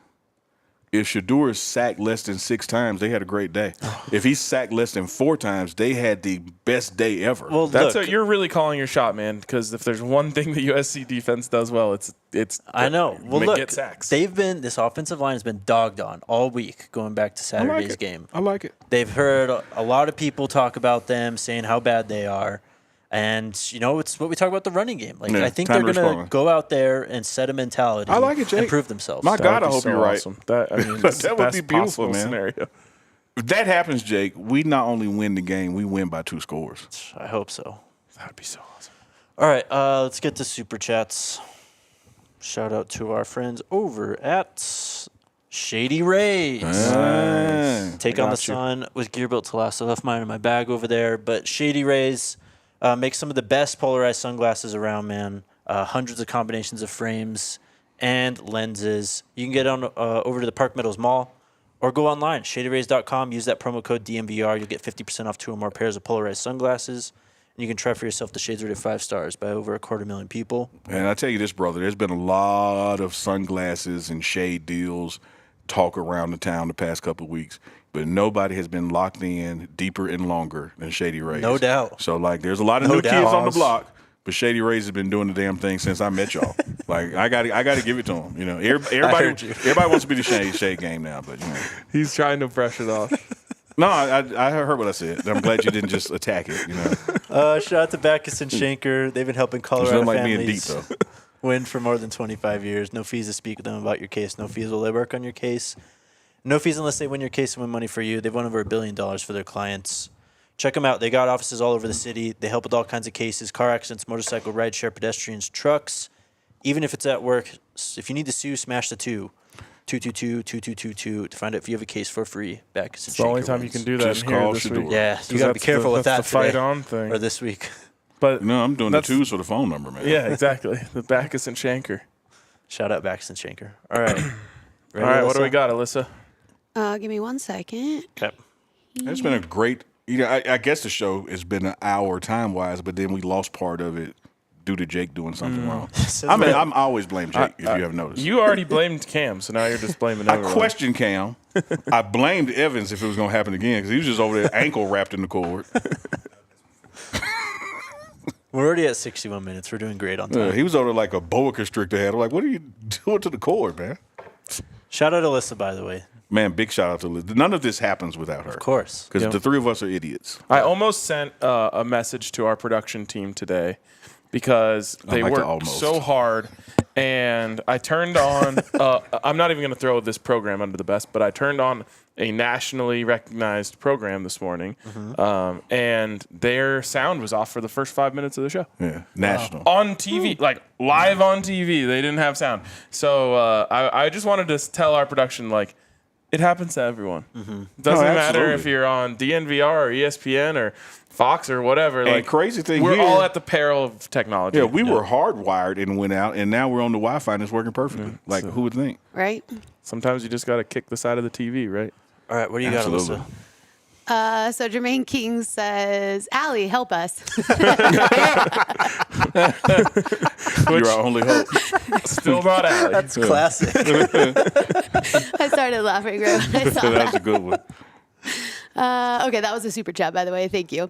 [SPEAKER 3] if Shedeur is sacked less than 6 times, they had a great day. If he's sacked less than 4 times, they had the best day ever.
[SPEAKER 2] Well,
[SPEAKER 1] You're really calling your shot, man. Because if there's one thing the USC defense does well, it's
[SPEAKER 2] I know. Well, look,
[SPEAKER 1] get sacks.
[SPEAKER 2] this offensive line has been dogged on all week going back to Saturday's game.
[SPEAKER 3] I like it.
[SPEAKER 2] They've heard a lot of people talk about them, saying how bad they are. And, you know, it's what we talk about the running game. Like,
[SPEAKER 3] Yeah,
[SPEAKER 2] I think
[SPEAKER 3] time
[SPEAKER 2] they're
[SPEAKER 3] to
[SPEAKER 2] going to
[SPEAKER 3] respond.
[SPEAKER 2] go out there and set a mentality.
[SPEAKER 3] I like it, Jake.
[SPEAKER 2] And prove themselves.
[SPEAKER 3] My God, I
[SPEAKER 1] That'd be
[SPEAKER 3] hope
[SPEAKER 1] so
[SPEAKER 3] you're right.
[SPEAKER 1] awesome. That that's the
[SPEAKER 3] That would
[SPEAKER 1] best
[SPEAKER 3] be beautiful,
[SPEAKER 1] possible
[SPEAKER 3] man.
[SPEAKER 1] scenario.
[SPEAKER 3] If that happens, Jake, we not only win the game, we win by 2 scores.
[SPEAKER 2] I hope so.
[SPEAKER 1] That'd be so awesome.
[SPEAKER 2] All right, let's get to Super Chats. Shout out to our friends over at Shady Rays. Take
[SPEAKER 1] I
[SPEAKER 2] on the
[SPEAKER 1] got you.
[SPEAKER 2] sun with gear built to last. I left mine in my bag over there. But Shady Rays make some of the best polarized sunglasses around, man. Hundreds of combinations of frames and lenses. You can get on over to the Park Meadows Mall or go online, shadyrays.com. Use that promo code DNVR. You'll get 50% off 2 or more pairs of polarized sunglasses. And you can try for yourself the shades rated 5 stars by over 250,000 people.
[SPEAKER 3] And I tell you this, brother, there's been a lot of sunglasses and shade deals talk around the town the past couple of weeks, but nobody has been locked in deeper and longer than Shady Rays.
[SPEAKER 2] No doubt.
[SPEAKER 3] So, like, there's a lot of
[SPEAKER 2] No
[SPEAKER 3] new
[SPEAKER 2] doubt.
[SPEAKER 3] kids on the block, but Shady Rays has been doing the damn thing since I met y'all. Like, I got to give it to them. You know, everybody wants to be the shade game now, but, you know.
[SPEAKER 1] He's trying to brush it off.
[SPEAKER 3] No, I heard what I said. I'm glad you didn't just attack it, you know.
[SPEAKER 2] Shout out to Backus and Shanker. They've been helping
[SPEAKER 3] There's
[SPEAKER 2] Colorado
[SPEAKER 3] nothing like being deep,
[SPEAKER 2] families
[SPEAKER 3] though.
[SPEAKER 2] win for more than 25 years. No fees to speak with them about your case. No fees while they work on your case. No fees unless they win your case and win money for you. They've won over $1 billion for their clients. Check them out. They got offices all over the city. They help with all kinds of cases, car accidents, motorcycle, rideshare, pedestrians, trucks. Even if it's at work, if you need to sue, smash the 222-2222 to find out if you have a case for free. Backus and
[SPEAKER 1] It's the only
[SPEAKER 2] Shanker
[SPEAKER 1] time you
[SPEAKER 2] wins.
[SPEAKER 1] can do that
[SPEAKER 3] Just
[SPEAKER 1] in here
[SPEAKER 3] call
[SPEAKER 1] this
[SPEAKER 3] Shedeur.
[SPEAKER 1] week.
[SPEAKER 2] Yeah, you
[SPEAKER 1] 'Cause
[SPEAKER 2] got to be
[SPEAKER 1] that's
[SPEAKER 2] careful with that
[SPEAKER 1] that's the fight
[SPEAKER 2] today,
[SPEAKER 1] on thing.
[SPEAKER 2] or this week.
[SPEAKER 1] But
[SPEAKER 3] No, I'm doing the
[SPEAKER 1] That's-
[SPEAKER 3] 2s for the phone number, man.
[SPEAKER 1] yeah, exactly. The Backus and Shanker.
[SPEAKER 2] Shout out Backus and Shanker. All right.
[SPEAKER 1] All right, what do we got, Alyssa?
[SPEAKER 5] Give me 1 second.
[SPEAKER 2] Okay.
[SPEAKER 3] It's been a great, I guess the show has been an hour time-wise, but then we lost part of it due to Jake doing something wrong. I mean, I'm always blame Jake, if you have noticed.
[SPEAKER 1] You already blamed Cam, so now you're just blaming
[SPEAKER 3] I
[SPEAKER 1] everyone.
[SPEAKER 3] questioned Cam. I blamed Evans if it was going to happen again because he was just over there ankle wrapped in the cord.
[SPEAKER 2] We're already at 61 minutes. We're doing great on time.
[SPEAKER 3] He was over there like a boa constrictor head. I'm like, what are you doing to the cord, man?
[SPEAKER 2] Shout out Alyssa, by the way.
[SPEAKER 3] Man, big shout out to Liz. None of this happens without her.
[SPEAKER 2] Of course.
[SPEAKER 3] Because
[SPEAKER 1] Yep.
[SPEAKER 3] the 3 of us are idiots.
[SPEAKER 1] I almost sent a message to our production team today because they
[SPEAKER 3] like the
[SPEAKER 1] worked
[SPEAKER 3] almost.
[SPEAKER 1] so hard. And I turned on, I'm not even going to throw this program under the bus, but I turned on a nationally recognized program this morning. And their sound was off for the first 5 minutes of the show.
[SPEAKER 3] Yeah, national.
[SPEAKER 1] On TV, like live on TV. They didn't have sound. So I just wanted to tell our production, like, it happens to everyone. Doesn't matter
[SPEAKER 3] absolutely.
[SPEAKER 1] if you're on DNVR or ESPN or Fox or whatever.
[SPEAKER 3] And
[SPEAKER 1] Like,
[SPEAKER 3] crazy thing
[SPEAKER 1] we're
[SPEAKER 3] here-
[SPEAKER 1] all at the peril of technology.
[SPEAKER 3] Yeah, we were hardwired and went out, and now we're on the Wi-Fi and it's working perfectly. Like, who would think?
[SPEAKER 5] Right?
[SPEAKER 1] Sometimes you just got to kick the side of the TV, right?
[SPEAKER 2] All right, what do you
[SPEAKER 3] Absolutely.
[SPEAKER 2] got, Alyssa?
[SPEAKER 5] So Jermaine King says, Allie, help us.
[SPEAKER 3] You're our only hope.
[SPEAKER 1] Still not Allie.
[SPEAKER 2] That's classic.
[SPEAKER 5] I started laughing right when I saw
[SPEAKER 3] That's
[SPEAKER 5] that.
[SPEAKER 3] a good one.
[SPEAKER 5] Okay, that was a super chat, by the way. Thank you.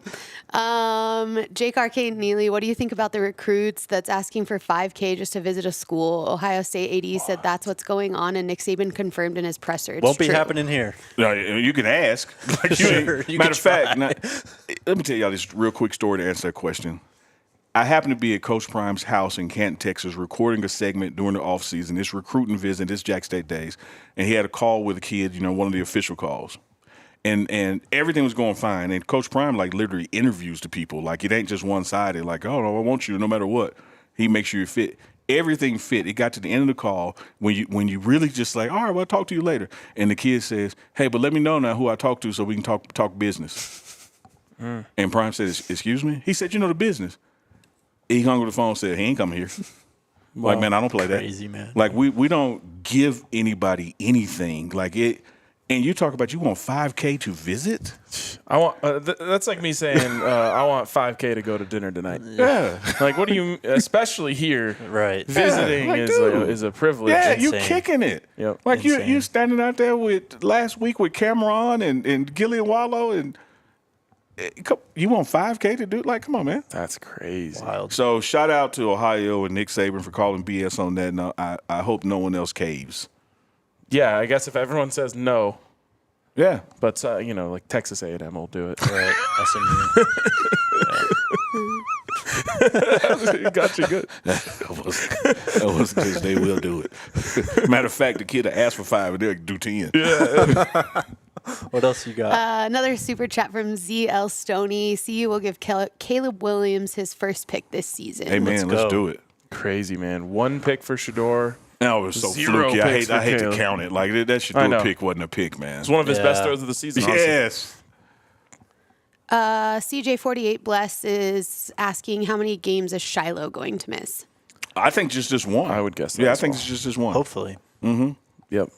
[SPEAKER 5] Jake Arcade Neely, what do you think about the recruits that's asking for $5K just to visit a school? Ohio State AD said that's what's going on, and Nick Saban confirmed in his presser. It's
[SPEAKER 2] Won't be
[SPEAKER 5] true.
[SPEAKER 2] happening here.
[SPEAKER 3] No, you can ask. Like,
[SPEAKER 2] Sure, you
[SPEAKER 3] matter
[SPEAKER 2] can
[SPEAKER 3] of fact, let me tell y'all this real quick story to answer that question. I happened to be at Coach Prime's house in Canton, Texas, recording a segment during the offseason, this recruiting visit, this Jack State Days, and he had a call with a kid, one of the official calls. And everything was going fine. And Coach Prime, like, literally interviews the people. Like, it ain't just one-sided. Like, oh, no, I want you no matter what. He makes sure you fit. Everything fit. It got to the end of the call when you really just like, all right, well, I'll talk to you later. And the kid says, hey, but let me know now who I talk to so we can talk business. And Prime said, excuse me? He said, the business. He hung up the phone and said, he ain't coming here. Like, man, I don't play that.
[SPEAKER 2] Crazy, man.
[SPEAKER 3] Like, we don't give anybody anything. Like, And you talk about you want $5K to visit?
[SPEAKER 1] I want. That's like me saying I want $5K to go to dinner tonight.
[SPEAKER 3] Yeah.
[SPEAKER 1] Like, what do you? Especially here,
[SPEAKER 2] Right.
[SPEAKER 1] visiting
[SPEAKER 3] like,
[SPEAKER 1] is a privilege.
[SPEAKER 3] Yeah,
[SPEAKER 2] Insane.
[SPEAKER 3] you kicking it.
[SPEAKER 1] Yep.
[SPEAKER 3] Like
[SPEAKER 2] Insane.
[SPEAKER 3] you standing out there with last week with Cameron and Gillian Wallow and you want $5K to do? Like, come on, man.
[SPEAKER 1] That's crazy.
[SPEAKER 2] Wild.
[SPEAKER 3] So shout out to Ohio and Nick Saban for calling BS on that. And I hope no one else caves.
[SPEAKER 1] Yeah, I guess if everyone says no,
[SPEAKER 3] Yeah.
[SPEAKER 1] but like Texas A&M will do it.
[SPEAKER 2] Right. SMU.
[SPEAKER 1] Got you good.
[SPEAKER 3] That was because they will do it. Matter of fact, the kid will ask for 5 and they'll do 10.
[SPEAKER 2] What else you got?
[SPEAKER 5] Another super chat from ZL Stoney. CU will give Caleb Williams his first pick this season.
[SPEAKER 3] Hey, man, let's
[SPEAKER 2] go.
[SPEAKER 3] do it.
[SPEAKER 1] Crazy, man. 1 pick for Shador.
[SPEAKER 3] No, it was so
[SPEAKER 1] 0
[SPEAKER 3] fluky.
[SPEAKER 1] picks
[SPEAKER 3] I hate
[SPEAKER 1] for
[SPEAKER 3] to
[SPEAKER 1] Caleb.
[SPEAKER 3] count it. Like, that
[SPEAKER 1] I know.
[SPEAKER 3] pick wasn't a pick, man.
[SPEAKER 1] It's one of his best
[SPEAKER 2] Yeah.
[SPEAKER 1] throws of the season. Honestly.
[SPEAKER 3] Yes.
[SPEAKER 5] CJ48 Bless is asking how many games is Shiloh going to miss?
[SPEAKER 3] I think just this one.
[SPEAKER 1] I would guess that
[SPEAKER 3] Yeah, I
[SPEAKER 1] as
[SPEAKER 3] think
[SPEAKER 1] well.
[SPEAKER 3] it's just this one.
[SPEAKER 2] Hopefully.
[SPEAKER 1] Yep.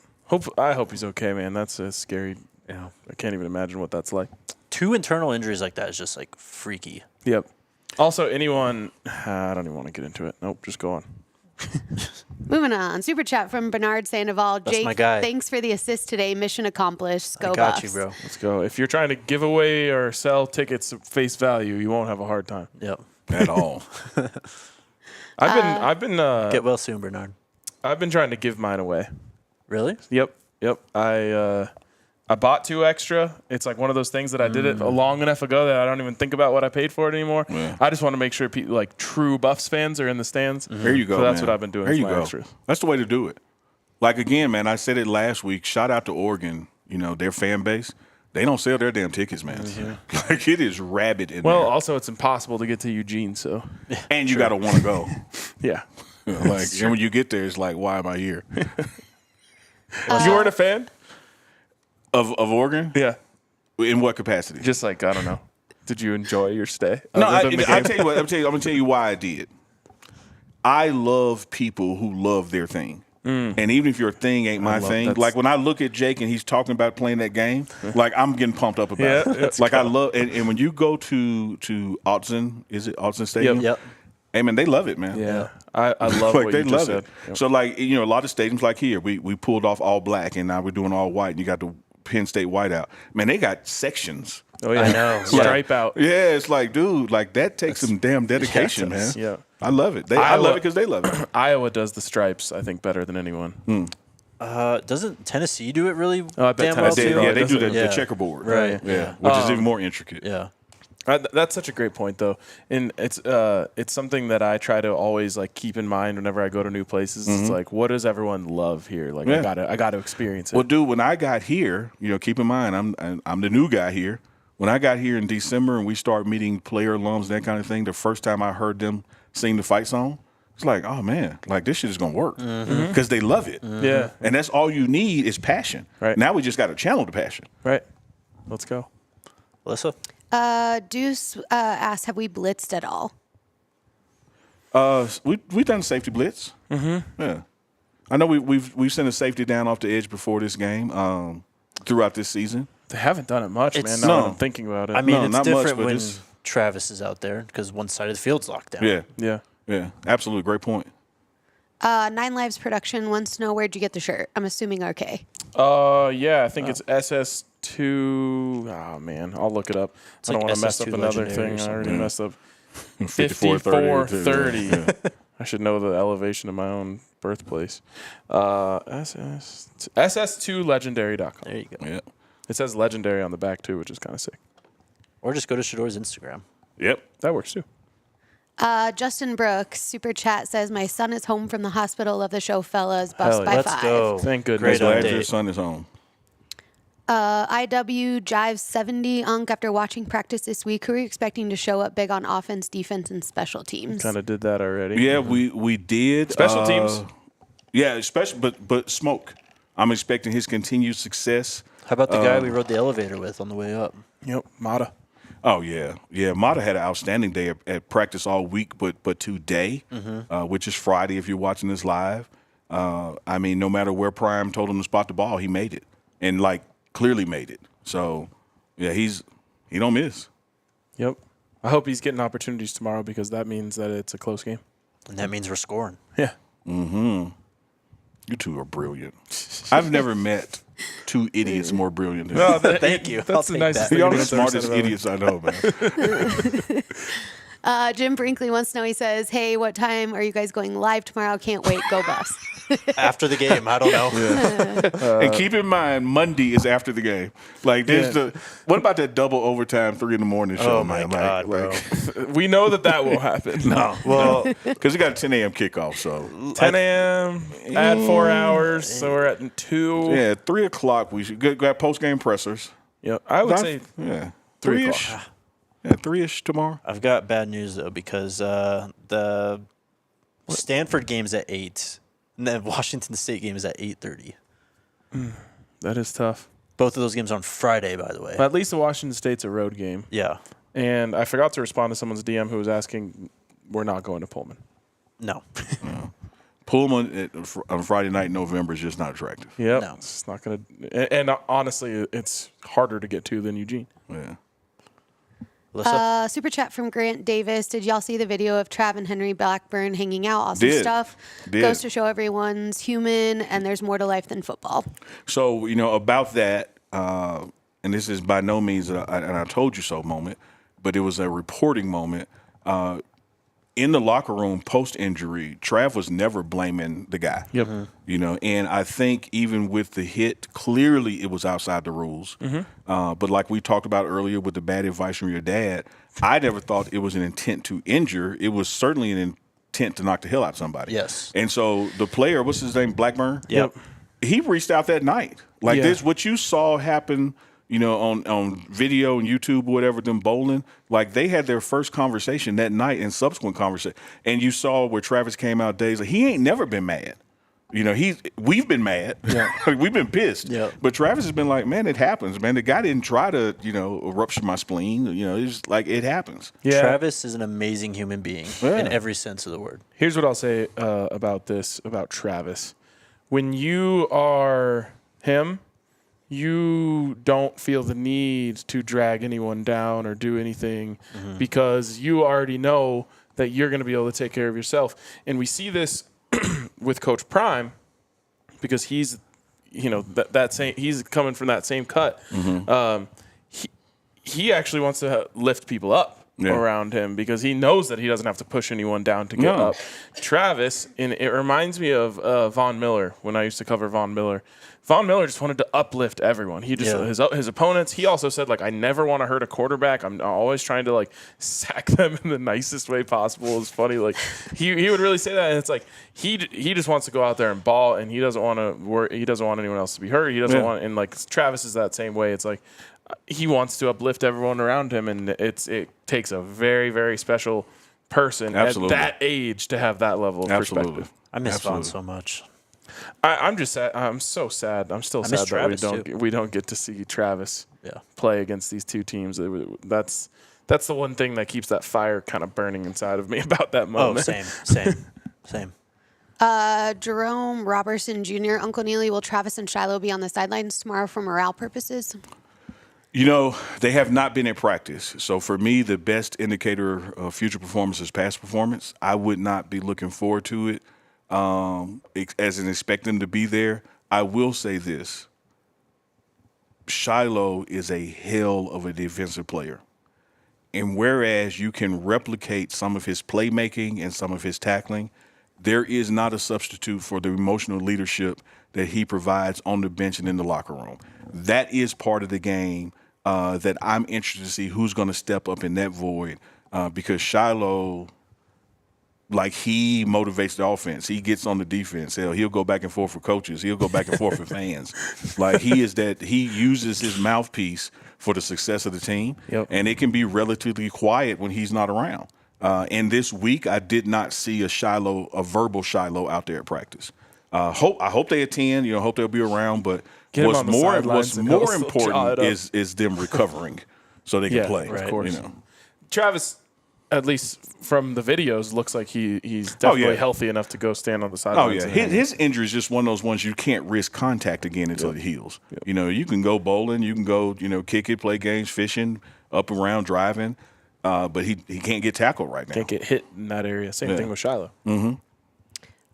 [SPEAKER 1] I hope he's okay, man. That's a scary. Yeah, I can't even imagine what that's like.
[SPEAKER 2] 2 internal injuries like that is just like freaky.
[SPEAKER 1] Yep. Also, anyone. I don't even want to get into it. Nope. Just go on.
[SPEAKER 5] Moving on. Super chat from Bernard Sandoval.
[SPEAKER 2] That's
[SPEAKER 5] Jake,
[SPEAKER 2] my guy.
[SPEAKER 5] thanks for the assist today. Mission accomplished. Go
[SPEAKER 2] I got
[SPEAKER 5] Buffs.
[SPEAKER 2] you, bro.
[SPEAKER 1] Let's go. If you're trying to give away or sell tickets at face value, you won't have a hard time.
[SPEAKER 2] Yep.
[SPEAKER 3] At all.
[SPEAKER 1] I've been
[SPEAKER 2] Get well soon, Bernard.
[SPEAKER 1] I've been trying to give mine away.
[SPEAKER 2] Really?
[SPEAKER 1] Yep. I bought 2 extra. It's like one of those things that I did it long enough ago that I don't even think about what I paid for it anymore.
[SPEAKER 3] Yeah.
[SPEAKER 1] I just want to make sure people, like true Buffs fans, are in the stands.
[SPEAKER 3] There you go,
[SPEAKER 1] So that's
[SPEAKER 3] man.
[SPEAKER 1] what I've been doing
[SPEAKER 3] There
[SPEAKER 1] for
[SPEAKER 3] you
[SPEAKER 1] my
[SPEAKER 3] go.
[SPEAKER 1] extras.
[SPEAKER 3] That's the way to do it. Like, again, man, I said it last week. Shout out to Oregon. Their fan base. They don't sell their damn tickets, man. Like, it is rabid in
[SPEAKER 1] Well,
[SPEAKER 3] there.
[SPEAKER 1] also it's impossible to get to Eugene, so
[SPEAKER 3] And you got to want to go.
[SPEAKER 1] yeah.
[SPEAKER 3] Like, and when you get there, it's like, why am I here?
[SPEAKER 1] You weren't a fan?
[SPEAKER 3] Of Oregon?
[SPEAKER 1] Yeah.
[SPEAKER 3] In what capacity?
[SPEAKER 1] Just like, I don't know. Did you enjoy your stay?
[SPEAKER 3] No,
[SPEAKER 1] Other than the
[SPEAKER 3] I
[SPEAKER 1] game?
[SPEAKER 3] tell you what. I'm gonna tell you why I did. I love people who love their thing, and even if your thing ain't my thing,
[SPEAKER 1] that's-
[SPEAKER 3] like when I look at Jake and he's talking about playing that game, like I'm getting pumped up about
[SPEAKER 1] Yeah,
[SPEAKER 3] it. Like I love, and when you go to Autzen, is it Autzen Stadium?
[SPEAKER 2] Yep.
[SPEAKER 3] Hey man, they love it, man.
[SPEAKER 1] Yeah. I love
[SPEAKER 3] Like
[SPEAKER 1] what
[SPEAKER 3] they
[SPEAKER 1] you just
[SPEAKER 3] love
[SPEAKER 1] said.
[SPEAKER 3] it.
[SPEAKER 1] Yep.
[SPEAKER 3] So like a lot of stadiums like here, we pulled off all black and now we're doing all white, and you got the Penn State white out. Man, they got sections.
[SPEAKER 1] Oh, yeah.
[SPEAKER 2] I know.
[SPEAKER 1] Stripe out.
[SPEAKER 3] Yeah, it's like, dude, like that takes some damn dedication, man.
[SPEAKER 1] Yeah.
[SPEAKER 3] I love it. I love it because they love it.
[SPEAKER 1] Iowa does the stripes, I think, better than anyone.
[SPEAKER 2] Doesn't Tennessee do it really
[SPEAKER 1] Oh, I bet
[SPEAKER 2] damn well
[SPEAKER 1] Tennessee
[SPEAKER 2] too?
[SPEAKER 3] Yeah, they do
[SPEAKER 1] doesn't
[SPEAKER 3] the
[SPEAKER 2] Yeah.
[SPEAKER 3] checkerboard.
[SPEAKER 2] Right.
[SPEAKER 3] Yeah. Which is even more intricate.
[SPEAKER 2] Yeah.
[SPEAKER 1] That's such a great point, though, and it's something that I try to always like keep in mind whenever I go to new places. It's like, what does everyone love here? Like,
[SPEAKER 3] Yeah.
[SPEAKER 1] I got to experience it.
[SPEAKER 3] Well, dude, when I got here, keep in mind, I'm the new guy here. When I got here in December and we start meeting player alums, that kind of thing, the first time I heard them sing the fight song, it's like, oh man, like this shit is gonna work because they love it.
[SPEAKER 1] Yeah.
[SPEAKER 3] And that's all you need is passion.
[SPEAKER 1] Right.
[SPEAKER 3] Now we just got to channel the passion.
[SPEAKER 1] Right. Let's go.
[SPEAKER 2] Alyssa?
[SPEAKER 5] Deuce asked, have we blitzed at all?
[SPEAKER 3] We done safety blitz. Mm-hmm. Yeah, I know we've sent a safety down off the edge before this game. Throughout this season,
[SPEAKER 1] They haven't done it much, man.
[SPEAKER 2] It's-
[SPEAKER 1] Now that
[SPEAKER 3] No.
[SPEAKER 1] I'm thinking about it.
[SPEAKER 2] I mean,
[SPEAKER 3] No,
[SPEAKER 2] it's
[SPEAKER 3] not much,
[SPEAKER 2] different
[SPEAKER 3] but
[SPEAKER 2] when
[SPEAKER 3] it's-
[SPEAKER 2] Travis is out there because one side of the field's locked down.
[SPEAKER 3] yeah,
[SPEAKER 1] yeah.
[SPEAKER 3] absolutely, great point.
[SPEAKER 5] 9 Lives Production wants to know, where'd you get the shirt? I'm assuming RK.
[SPEAKER 1] Yeah, I think it's SS2. Oh man, I'll look it up. I don't
[SPEAKER 2] like
[SPEAKER 1] want to mess up
[SPEAKER 2] SS2
[SPEAKER 1] another
[SPEAKER 2] Legendary or
[SPEAKER 1] thing. I already
[SPEAKER 2] something.
[SPEAKER 1] messed up.
[SPEAKER 3] 54-30.
[SPEAKER 1] 54-30. I should know the elevation of my own birthplace. SS2legendary.com.
[SPEAKER 2] There you go.
[SPEAKER 3] Yeah.
[SPEAKER 1] It says legendary on the back too, which is kind of sick.
[SPEAKER 2] Or just go to Shador's Instagram.
[SPEAKER 3] Yep.
[SPEAKER 1] That works too.
[SPEAKER 5] Justin Brooks, super chat, says, my son is home from the hospital. Love the show, fellas. Buffs
[SPEAKER 1] Hell yeah.
[SPEAKER 5] by
[SPEAKER 2] Let's
[SPEAKER 5] 5.
[SPEAKER 2] go.
[SPEAKER 1] Thank goodness.
[SPEAKER 2] Great
[SPEAKER 3] Glad
[SPEAKER 2] update.
[SPEAKER 3] your son is home.
[SPEAKER 5] IW Jive 70 Unk, after watching practice this week, who are you expecting to show up big on offense, defense, and special teams?
[SPEAKER 1] Kind of did that already.
[SPEAKER 3] Yeah, we did
[SPEAKER 1] Special teams?
[SPEAKER 3] Yeah, especially but Smoke. I'm expecting his continued success.
[SPEAKER 2] How about the guy we rode the elevator with on the way up?
[SPEAKER 1] Yep. Mata.
[SPEAKER 3] Oh yeah. Mata had an outstanding day at practice all week, but today, which is Friday, if you're watching this live, I mean, no matter where Prime told him to spot the ball, he made it. And like clearly made it. So, yeah, he don't miss.
[SPEAKER 1] Yep. I hope he's getting opportunities tomorrow because that means that it's a close game.
[SPEAKER 2] And that means we're scoring.
[SPEAKER 1] Yeah.
[SPEAKER 3] Mm-hmm. You two are brilliant. I've never met two idiots more brilliant than you.
[SPEAKER 2] Thank you.
[SPEAKER 1] That's the nicest
[SPEAKER 2] that.
[SPEAKER 1] thing.
[SPEAKER 3] Y'all the
[SPEAKER 1] I've ever said
[SPEAKER 3] smartest
[SPEAKER 1] about me.
[SPEAKER 3] idiots I know, man.
[SPEAKER 5] Jim Brinkley wants to know, he says, hey, what time are you guys going live tomorrow? Can't wait. Go Bus.
[SPEAKER 2] After the game, I don't know.
[SPEAKER 3] And keep in mind, Monday is after the game. Like, there's what about that double overtime 3 a.m. show?
[SPEAKER 2] Oh, my
[SPEAKER 3] man?
[SPEAKER 2] God, bro.
[SPEAKER 1] We know that won't happen.
[SPEAKER 3] No.
[SPEAKER 2] Well,
[SPEAKER 3] Because we got a 10 a.m. kickoff, so.
[SPEAKER 1] 10 a.m. Add 4 hours, so we're at 2.
[SPEAKER 3] Yeah, 3 o'clock, we should got post-game pressers.
[SPEAKER 1] Yep. I would say
[SPEAKER 3] Yeah.
[SPEAKER 1] 3
[SPEAKER 3] 3-ish.
[SPEAKER 1] o'clock.
[SPEAKER 3] Yeah, 3-ish tomorrow.
[SPEAKER 2] I've got bad news, though, because the Stanford game's at 8, and the Washington State game is at 8:30.
[SPEAKER 1] That is tough.
[SPEAKER 2] Both of those games on Friday, by the way.
[SPEAKER 1] But at least the Washington State's a road game.
[SPEAKER 2] Yeah.
[SPEAKER 1] And I forgot to respond to someone's DM who was asking, we're not going to Pullman.
[SPEAKER 2] No.
[SPEAKER 3] Pullman on Friday night in November is just not attractive.
[SPEAKER 1] Yep.
[SPEAKER 2] No.
[SPEAKER 1] It's not going to. And honestly, it's harder to get to than Eugene.
[SPEAKER 3] Yeah.
[SPEAKER 2] Alyssa?
[SPEAKER 5] Super chat from Grant Davis. Did y'all see the video of Trav and Henry Blackburn hanging out? Awesome
[SPEAKER 3] Did.
[SPEAKER 5] stuff.
[SPEAKER 3] Did.
[SPEAKER 5] Goes to show everyone's human and there's more to life than football.
[SPEAKER 3] So, about that, and this is by no means an I told you so moment, but it was a reporting moment. In the locker room post-injury, Trav was never blaming the guy.
[SPEAKER 1] Yep.
[SPEAKER 3] And I think even with the hit, clearly it was outside the rules. But like we talked about earlier with the bad advice from your dad, I never thought it was an intent to injure. It was certainly an intent to knock the hell out of somebody.
[SPEAKER 2] Yes.
[SPEAKER 3] And so the player, what's his name, Blackburn?
[SPEAKER 2] Yep.
[SPEAKER 3] He reached out that night. Like
[SPEAKER 1] Yeah.
[SPEAKER 3] this, what you saw happen, on video and YouTube or whatever, them bowling, like they had their first conversation that night and subsequent conversation. And you saw where Travis came out days, like, he ain't never been mad. We've been mad.
[SPEAKER 1] Yeah.
[SPEAKER 3] We've been pissed.
[SPEAKER 2] Yeah.
[SPEAKER 3] But Travis has been like, man, it happens, man. The guy didn't try to, rupture my spleen. It's just like it happens.
[SPEAKER 1] Yeah.
[SPEAKER 2] Travis is an amazing human being in every sense of the word.
[SPEAKER 1] Here's what I'll say about Travis. When you are him, you don't feel the need to drag anyone down or do anything because you already know that you're going to be able to take care of yourself. And we see this with Coach Prime because he's, that same, he's coming from that same cut. He actually wants to lift people up.
[SPEAKER 3] Yeah.
[SPEAKER 1] Around him because he knows that he doesn't have to push anyone down to get up. Travis, and it reminds me of Von Miller when I used to cover Von Miller. Von Miller just wanted to uplift everyone. He just his opponents. He also said I never want to hurt a quarterback. I'm always trying to sack them in the nicest way possible. It's funny. He would really say that, and it's he just wants to go out there and ball, and he doesn't want to worry. He doesn't want anyone else to be hurt. He doesn't want, and Travis is that same way. It's he wants to uplift everyone around him, and it takes a very, very special person at that age to have that level of perspective.
[SPEAKER 2] I miss Vaughn so much.
[SPEAKER 1] I'm just sad. I'm so sad. I'm still sad that we don't get to see Travis play against these two teams. That's the one thing that keeps that fire kind of burning inside of me about that moment.
[SPEAKER 2] Oh, same.
[SPEAKER 5] Jerome Robertson Jr., Uncle Neely, will Travis and Shiloh be on the sidelines tomorrow for morale purposes?
[SPEAKER 3] They have not been in practice. So for me, the best indicator of future performance is past performance. I would not be looking forward to it as in expect them to be there. I will say this. Shiloh is a hell of a defensive player. And whereas you can replicate some of his playmaking and some of his tackling, there is not a substitute for the emotional leadership that he provides on the bench and in the locker room. That is part of the game that I'm interested to see who's going to step up in that void because Shiloh, he motivates the offense. He gets on the defense. He'll go back and forth for coaches. He'll go back and forth for fans. He uses his mouthpiece for the success of the team, and it can be relatively quiet when he's not around. And this week, I did not see a verbal Shiloh out there at practice. I hope they attend. Hope they'll be around. But what's more important is them recovering so they can play.
[SPEAKER 1] Of course.
[SPEAKER 3] You know.
[SPEAKER 1] Travis, at least from the videos, looks like he's definitely healthy enough to go stand on the sidelines.
[SPEAKER 3] Oh, yeah. His injury is just one of those ones you can't risk contact again until it heals. Yep. You know, you can go bowling, you can go, kick it, play games, fishing, up and around, driving, but he can't get tackled right now.
[SPEAKER 1] Can't get hit in that area. Same thing with Shiloh.
[SPEAKER 3] Mm-hmm.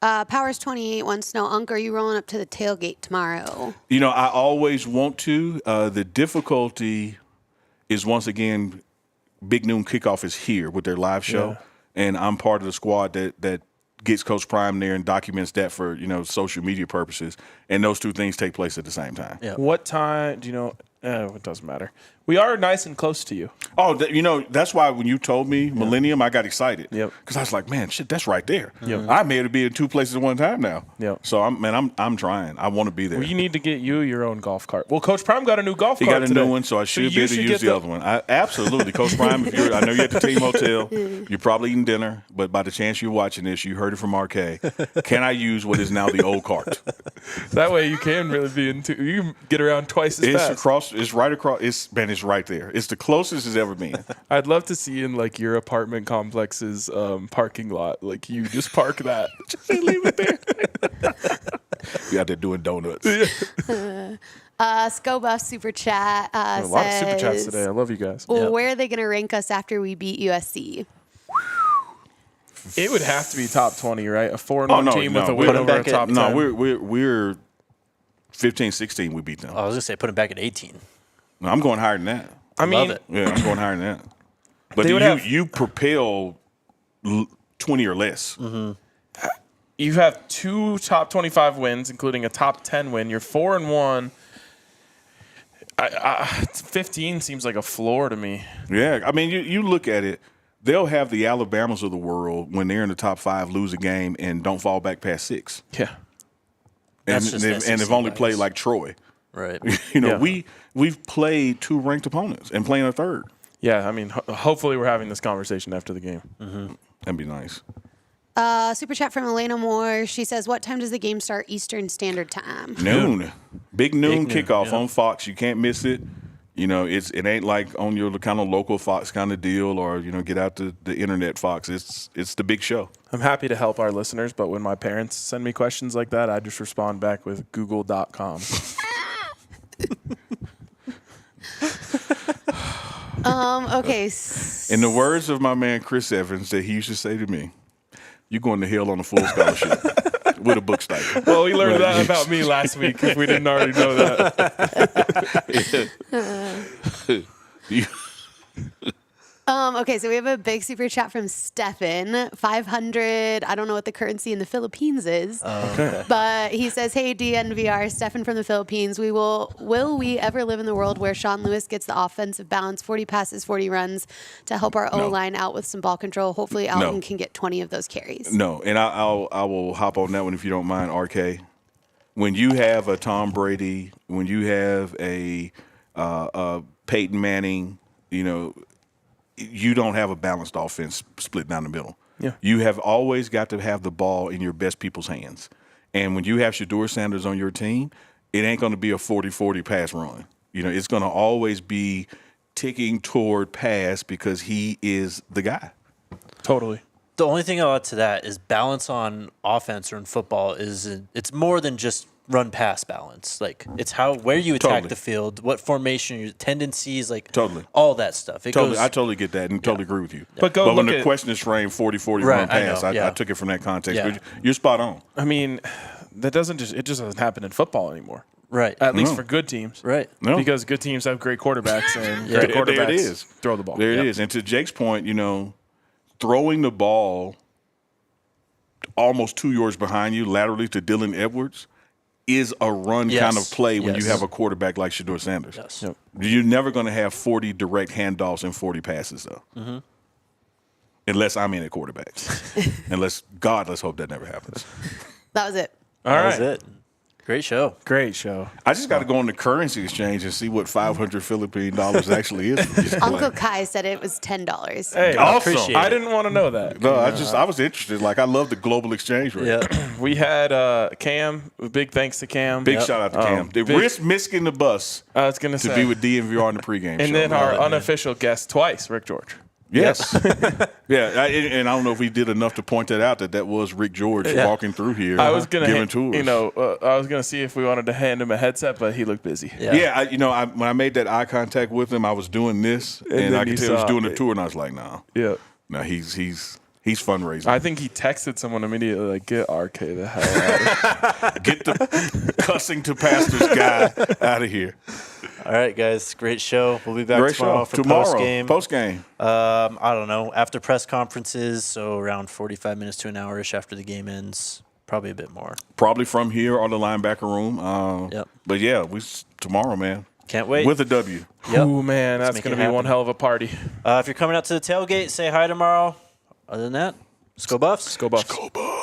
[SPEAKER 5] Powers 28 wants to know, Unc, are you rolling up to the tailgate tomorrow?
[SPEAKER 3] I always want to. The difficulty is, once again, Big Noon Kickoff is here with their live show, and I'm part of the squad that gets Coach Prime there and documents that for social media purposes, and those two things take place at the same time.
[SPEAKER 1] Yeah. What time do you know? It doesn't matter. We are nice and close to you.
[SPEAKER 3] Oh, that's why when you told me Millennium, I got excited.
[SPEAKER 1] Yep.
[SPEAKER 3] Because I was like, man, shit, that's right there.
[SPEAKER 1] Yep.
[SPEAKER 3] I may have to be in two places at one time now.
[SPEAKER 1] Yep.
[SPEAKER 3] So I'm trying. I want to be there.
[SPEAKER 1] Well, you need to get your own golf cart. Well, Coach Prime got a new golf cart.
[SPEAKER 3] He got a
[SPEAKER 1] today.
[SPEAKER 3] new one, so I should be able to use the other one. Absolutely. Coach Prime, I know you're at the team hotel. You're probably eating dinner, but by the chance you're watching this, you heard it from RK. Can I use what is now the old cart?
[SPEAKER 1] That way you can really be in two. You can get around twice as fast.
[SPEAKER 3] It's right across. It's right there. It's the closest it's ever been.
[SPEAKER 1] I'd love to see in like your apartment complex's parking lot. Like you just park that.
[SPEAKER 3] Just leave it there. We out there doing donuts.
[SPEAKER 5] Scobuff Super Chat
[SPEAKER 1] a
[SPEAKER 5] says,
[SPEAKER 1] lot of Super Chats today. I love you guys.
[SPEAKER 5] Well, where are they going to rank us after we beat USC?
[SPEAKER 1] It would have to be top 20, right? A 4-1 team with a win over a top 10.
[SPEAKER 3] No, we're 15, 16. We beat them.
[SPEAKER 2] I was going to say put them back at 18.
[SPEAKER 3] No, I'm going higher than that.
[SPEAKER 1] I mean,
[SPEAKER 3] yeah, I'm going higher than that. But you propel 20 or less.
[SPEAKER 1] Mm-hmm. You have 2 top 25 wins, including a top 10 win. You're 4-1. 15 seems like a floor to me.
[SPEAKER 3] Yeah, I mean, you look at it. They'll have the Alabamas of the world when they're in the top 5 lose a game and don't fall back past 6.
[SPEAKER 1] Yeah,
[SPEAKER 3] and they've only played like Troy.
[SPEAKER 2] Right.
[SPEAKER 3] We've played 2 ranked opponents and playing a third.
[SPEAKER 1] Yeah, I mean, hopefully we're having this conversation after the game.
[SPEAKER 3] Mm-hmm. That'd be nice.
[SPEAKER 5] Super chat from Elena Moore. She says, what time does the game start Eastern Standard Time?
[SPEAKER 3] Noon. Big noon kickoff on Fox. You can't miss it. It ain't like on your kind of local Fox kind of deal or, get out the internet Fox. It's the big show.
[SPEAKER 1] I'm happy to help our listeners, but when my parents send me questions like that, I just respond back with google.com.
[SPEAKER 5] Okay.
[SPEAKER 3] In the words of my man Chris Evans that he used to say to me, you're going to hell on a full scholarship with a book stipend.
[SPEAKER 1] Well, we learned that about me last week if we didn't already know that.
[SPEAKER 5] Okay, so we have a big super chat from Stefan. 500. I don't know what the currency in the Philippines is.
[SPEAKER 1] Okay.
[SPEAKER 5] But he says, hey, DNVR, Stefan from the Philippines. Will we ever live in the world where Sean Lewis gets the offensive balance, 40 passes, 40 runs to help our O-line out with some ball control? Hopefully Alton can get 20 of those carries.
[SPEAKER 3] No, and I will hop on that one if you don't mind, RK. When you have a Tom Brady, when you have a Peyton Manning, you don't have a balanced offense split down the middle.
[SPEAKER 1] Yeah.
[SPEAKER 3] You have always got to have the ball in your best people's hands. And when you have Shedeur Sanders on your team, it ain't going to be a 40-40 pass run. It's going to always be ticking toward pass because he is the guy.
[SPEAKER 1] Totally.
[SPEAKER 2] The only thing I'll add to that is balance on offense or in football it's more than just run-pass balance. Like, it's where you attack the field, what formation, your tendencies, all that stuff.
[SPEAKER 3] I totally get that and totally agree with you.
[SPEAKER 1] But
[SPEAKER 3] when the question is framed 40-40 run pass, I took it from that context.
[SPEAKER 2] Yeah.
[SPEAKER 3] But you're spot on.
[SPEAKER 1] I mean, it just doesn't happen in football anymore.
[SPEAKER 2] Right.
[SPEAKER 1] At least for good teams.
[SPEAKER 2] Right.
[SPEAKER 3] No.
[SPEAKER 1] Because good teams have great quarterbacks and great quarterbacks
[SPEAKER 3] there it is.
[SPEAKER 1] Throw the ball.
[SPEAKER 3] There it is. And to Jake's point, throwing the ball almost 2 yards behind you laterally to Dylan Edwards is a run kind of play when you have a quarterback like Shedeur Sanders.
[SPEAKER 2] Yes.
[SPEAKER 1] Yep.
[SPEAKER 3] You're never going to have 40 direct handoffs and 40 passes, though. Mm-hmm. Unless I'm in at quarterbacks. Let's hope that never happens.
[SPEAKER 5] That was it.
[SPEAKER 2] That was it. Great show.
[SPEAKER 1] Great show.
[SPEAKER 3] I just got to go on the currency exchange and see what 500 Philippine dollars actually is.
[SPEAKER 5] Uncle Kai said it was $10.
[SPEAKER 1] Hey,
[SPEAKER 3] awesome.
[SPEAKER 1] I didn't want to know that.
[SPEAKER 3] No, I was interested. I love the global exchange rate.
[SPEAKER 2] Yeah.
[SPEAKER 1] We had Cam. Big thanks to Cam.
[SPEAKER 3] Big shout out to Cam. They risked missing the bus
[SPEAKER 1] I was gonna
[SPEAKER 3] to be with DNVR on the pregame show.
[SPEAKER 1] And then our unofficial guest twice, Rick George.
[SPEAKER 3] Yes. And I don't know if we did enough to point that out that was Rick George walking through here.
[SPEAKER 1] I was gonna
[SPEAKER 3] giving tours.
[SPEAKER 1] I was gonna see if we wanted to hand him a headset, but he looked busy.
[SPEAKER 3] When I made that eye contact with him, I was doing this, and I could tell he was doing the tour, and I was like, no.
[SPEAKER 1] Yeah.
[SPEAKER 3] No, he's fundraising.
[SPEAKER 1] I think he texted someone immediately, like, get RK the hell out of here.
[SPEAKER 3] Get the cussing to pastors guy out of here.
[SPEAKER 2] All right, guys. Great show. We'll be back tomorrow for post-game.
[SPEAKER 3] Post-game.
[SPEAKER 2] I don't know. After press conferences, so around 45 minutes to an hour-ish after the game ends. Probably a bit more.
[SPEAKER 3] Probably from here or the linebacker room.
[SPEAKER 2] Yep.
[SPEAKER 3] But, yeah, tomorrow, man.
[SPEAKER 2] Can't wait.
[SPEAKER 3] With a W.
[SPEAKER 2] Yep.
[SPEAKER 1] Ooh, man, that's going to be one hell of a party.
[SPEAKER 2] If you're coming out to the tailgate, say hi tomorrow. Other than that, let's go Buffs.
[SPEAKER 1] Go Buffs.
[SPEAKER 3] Go Buffs.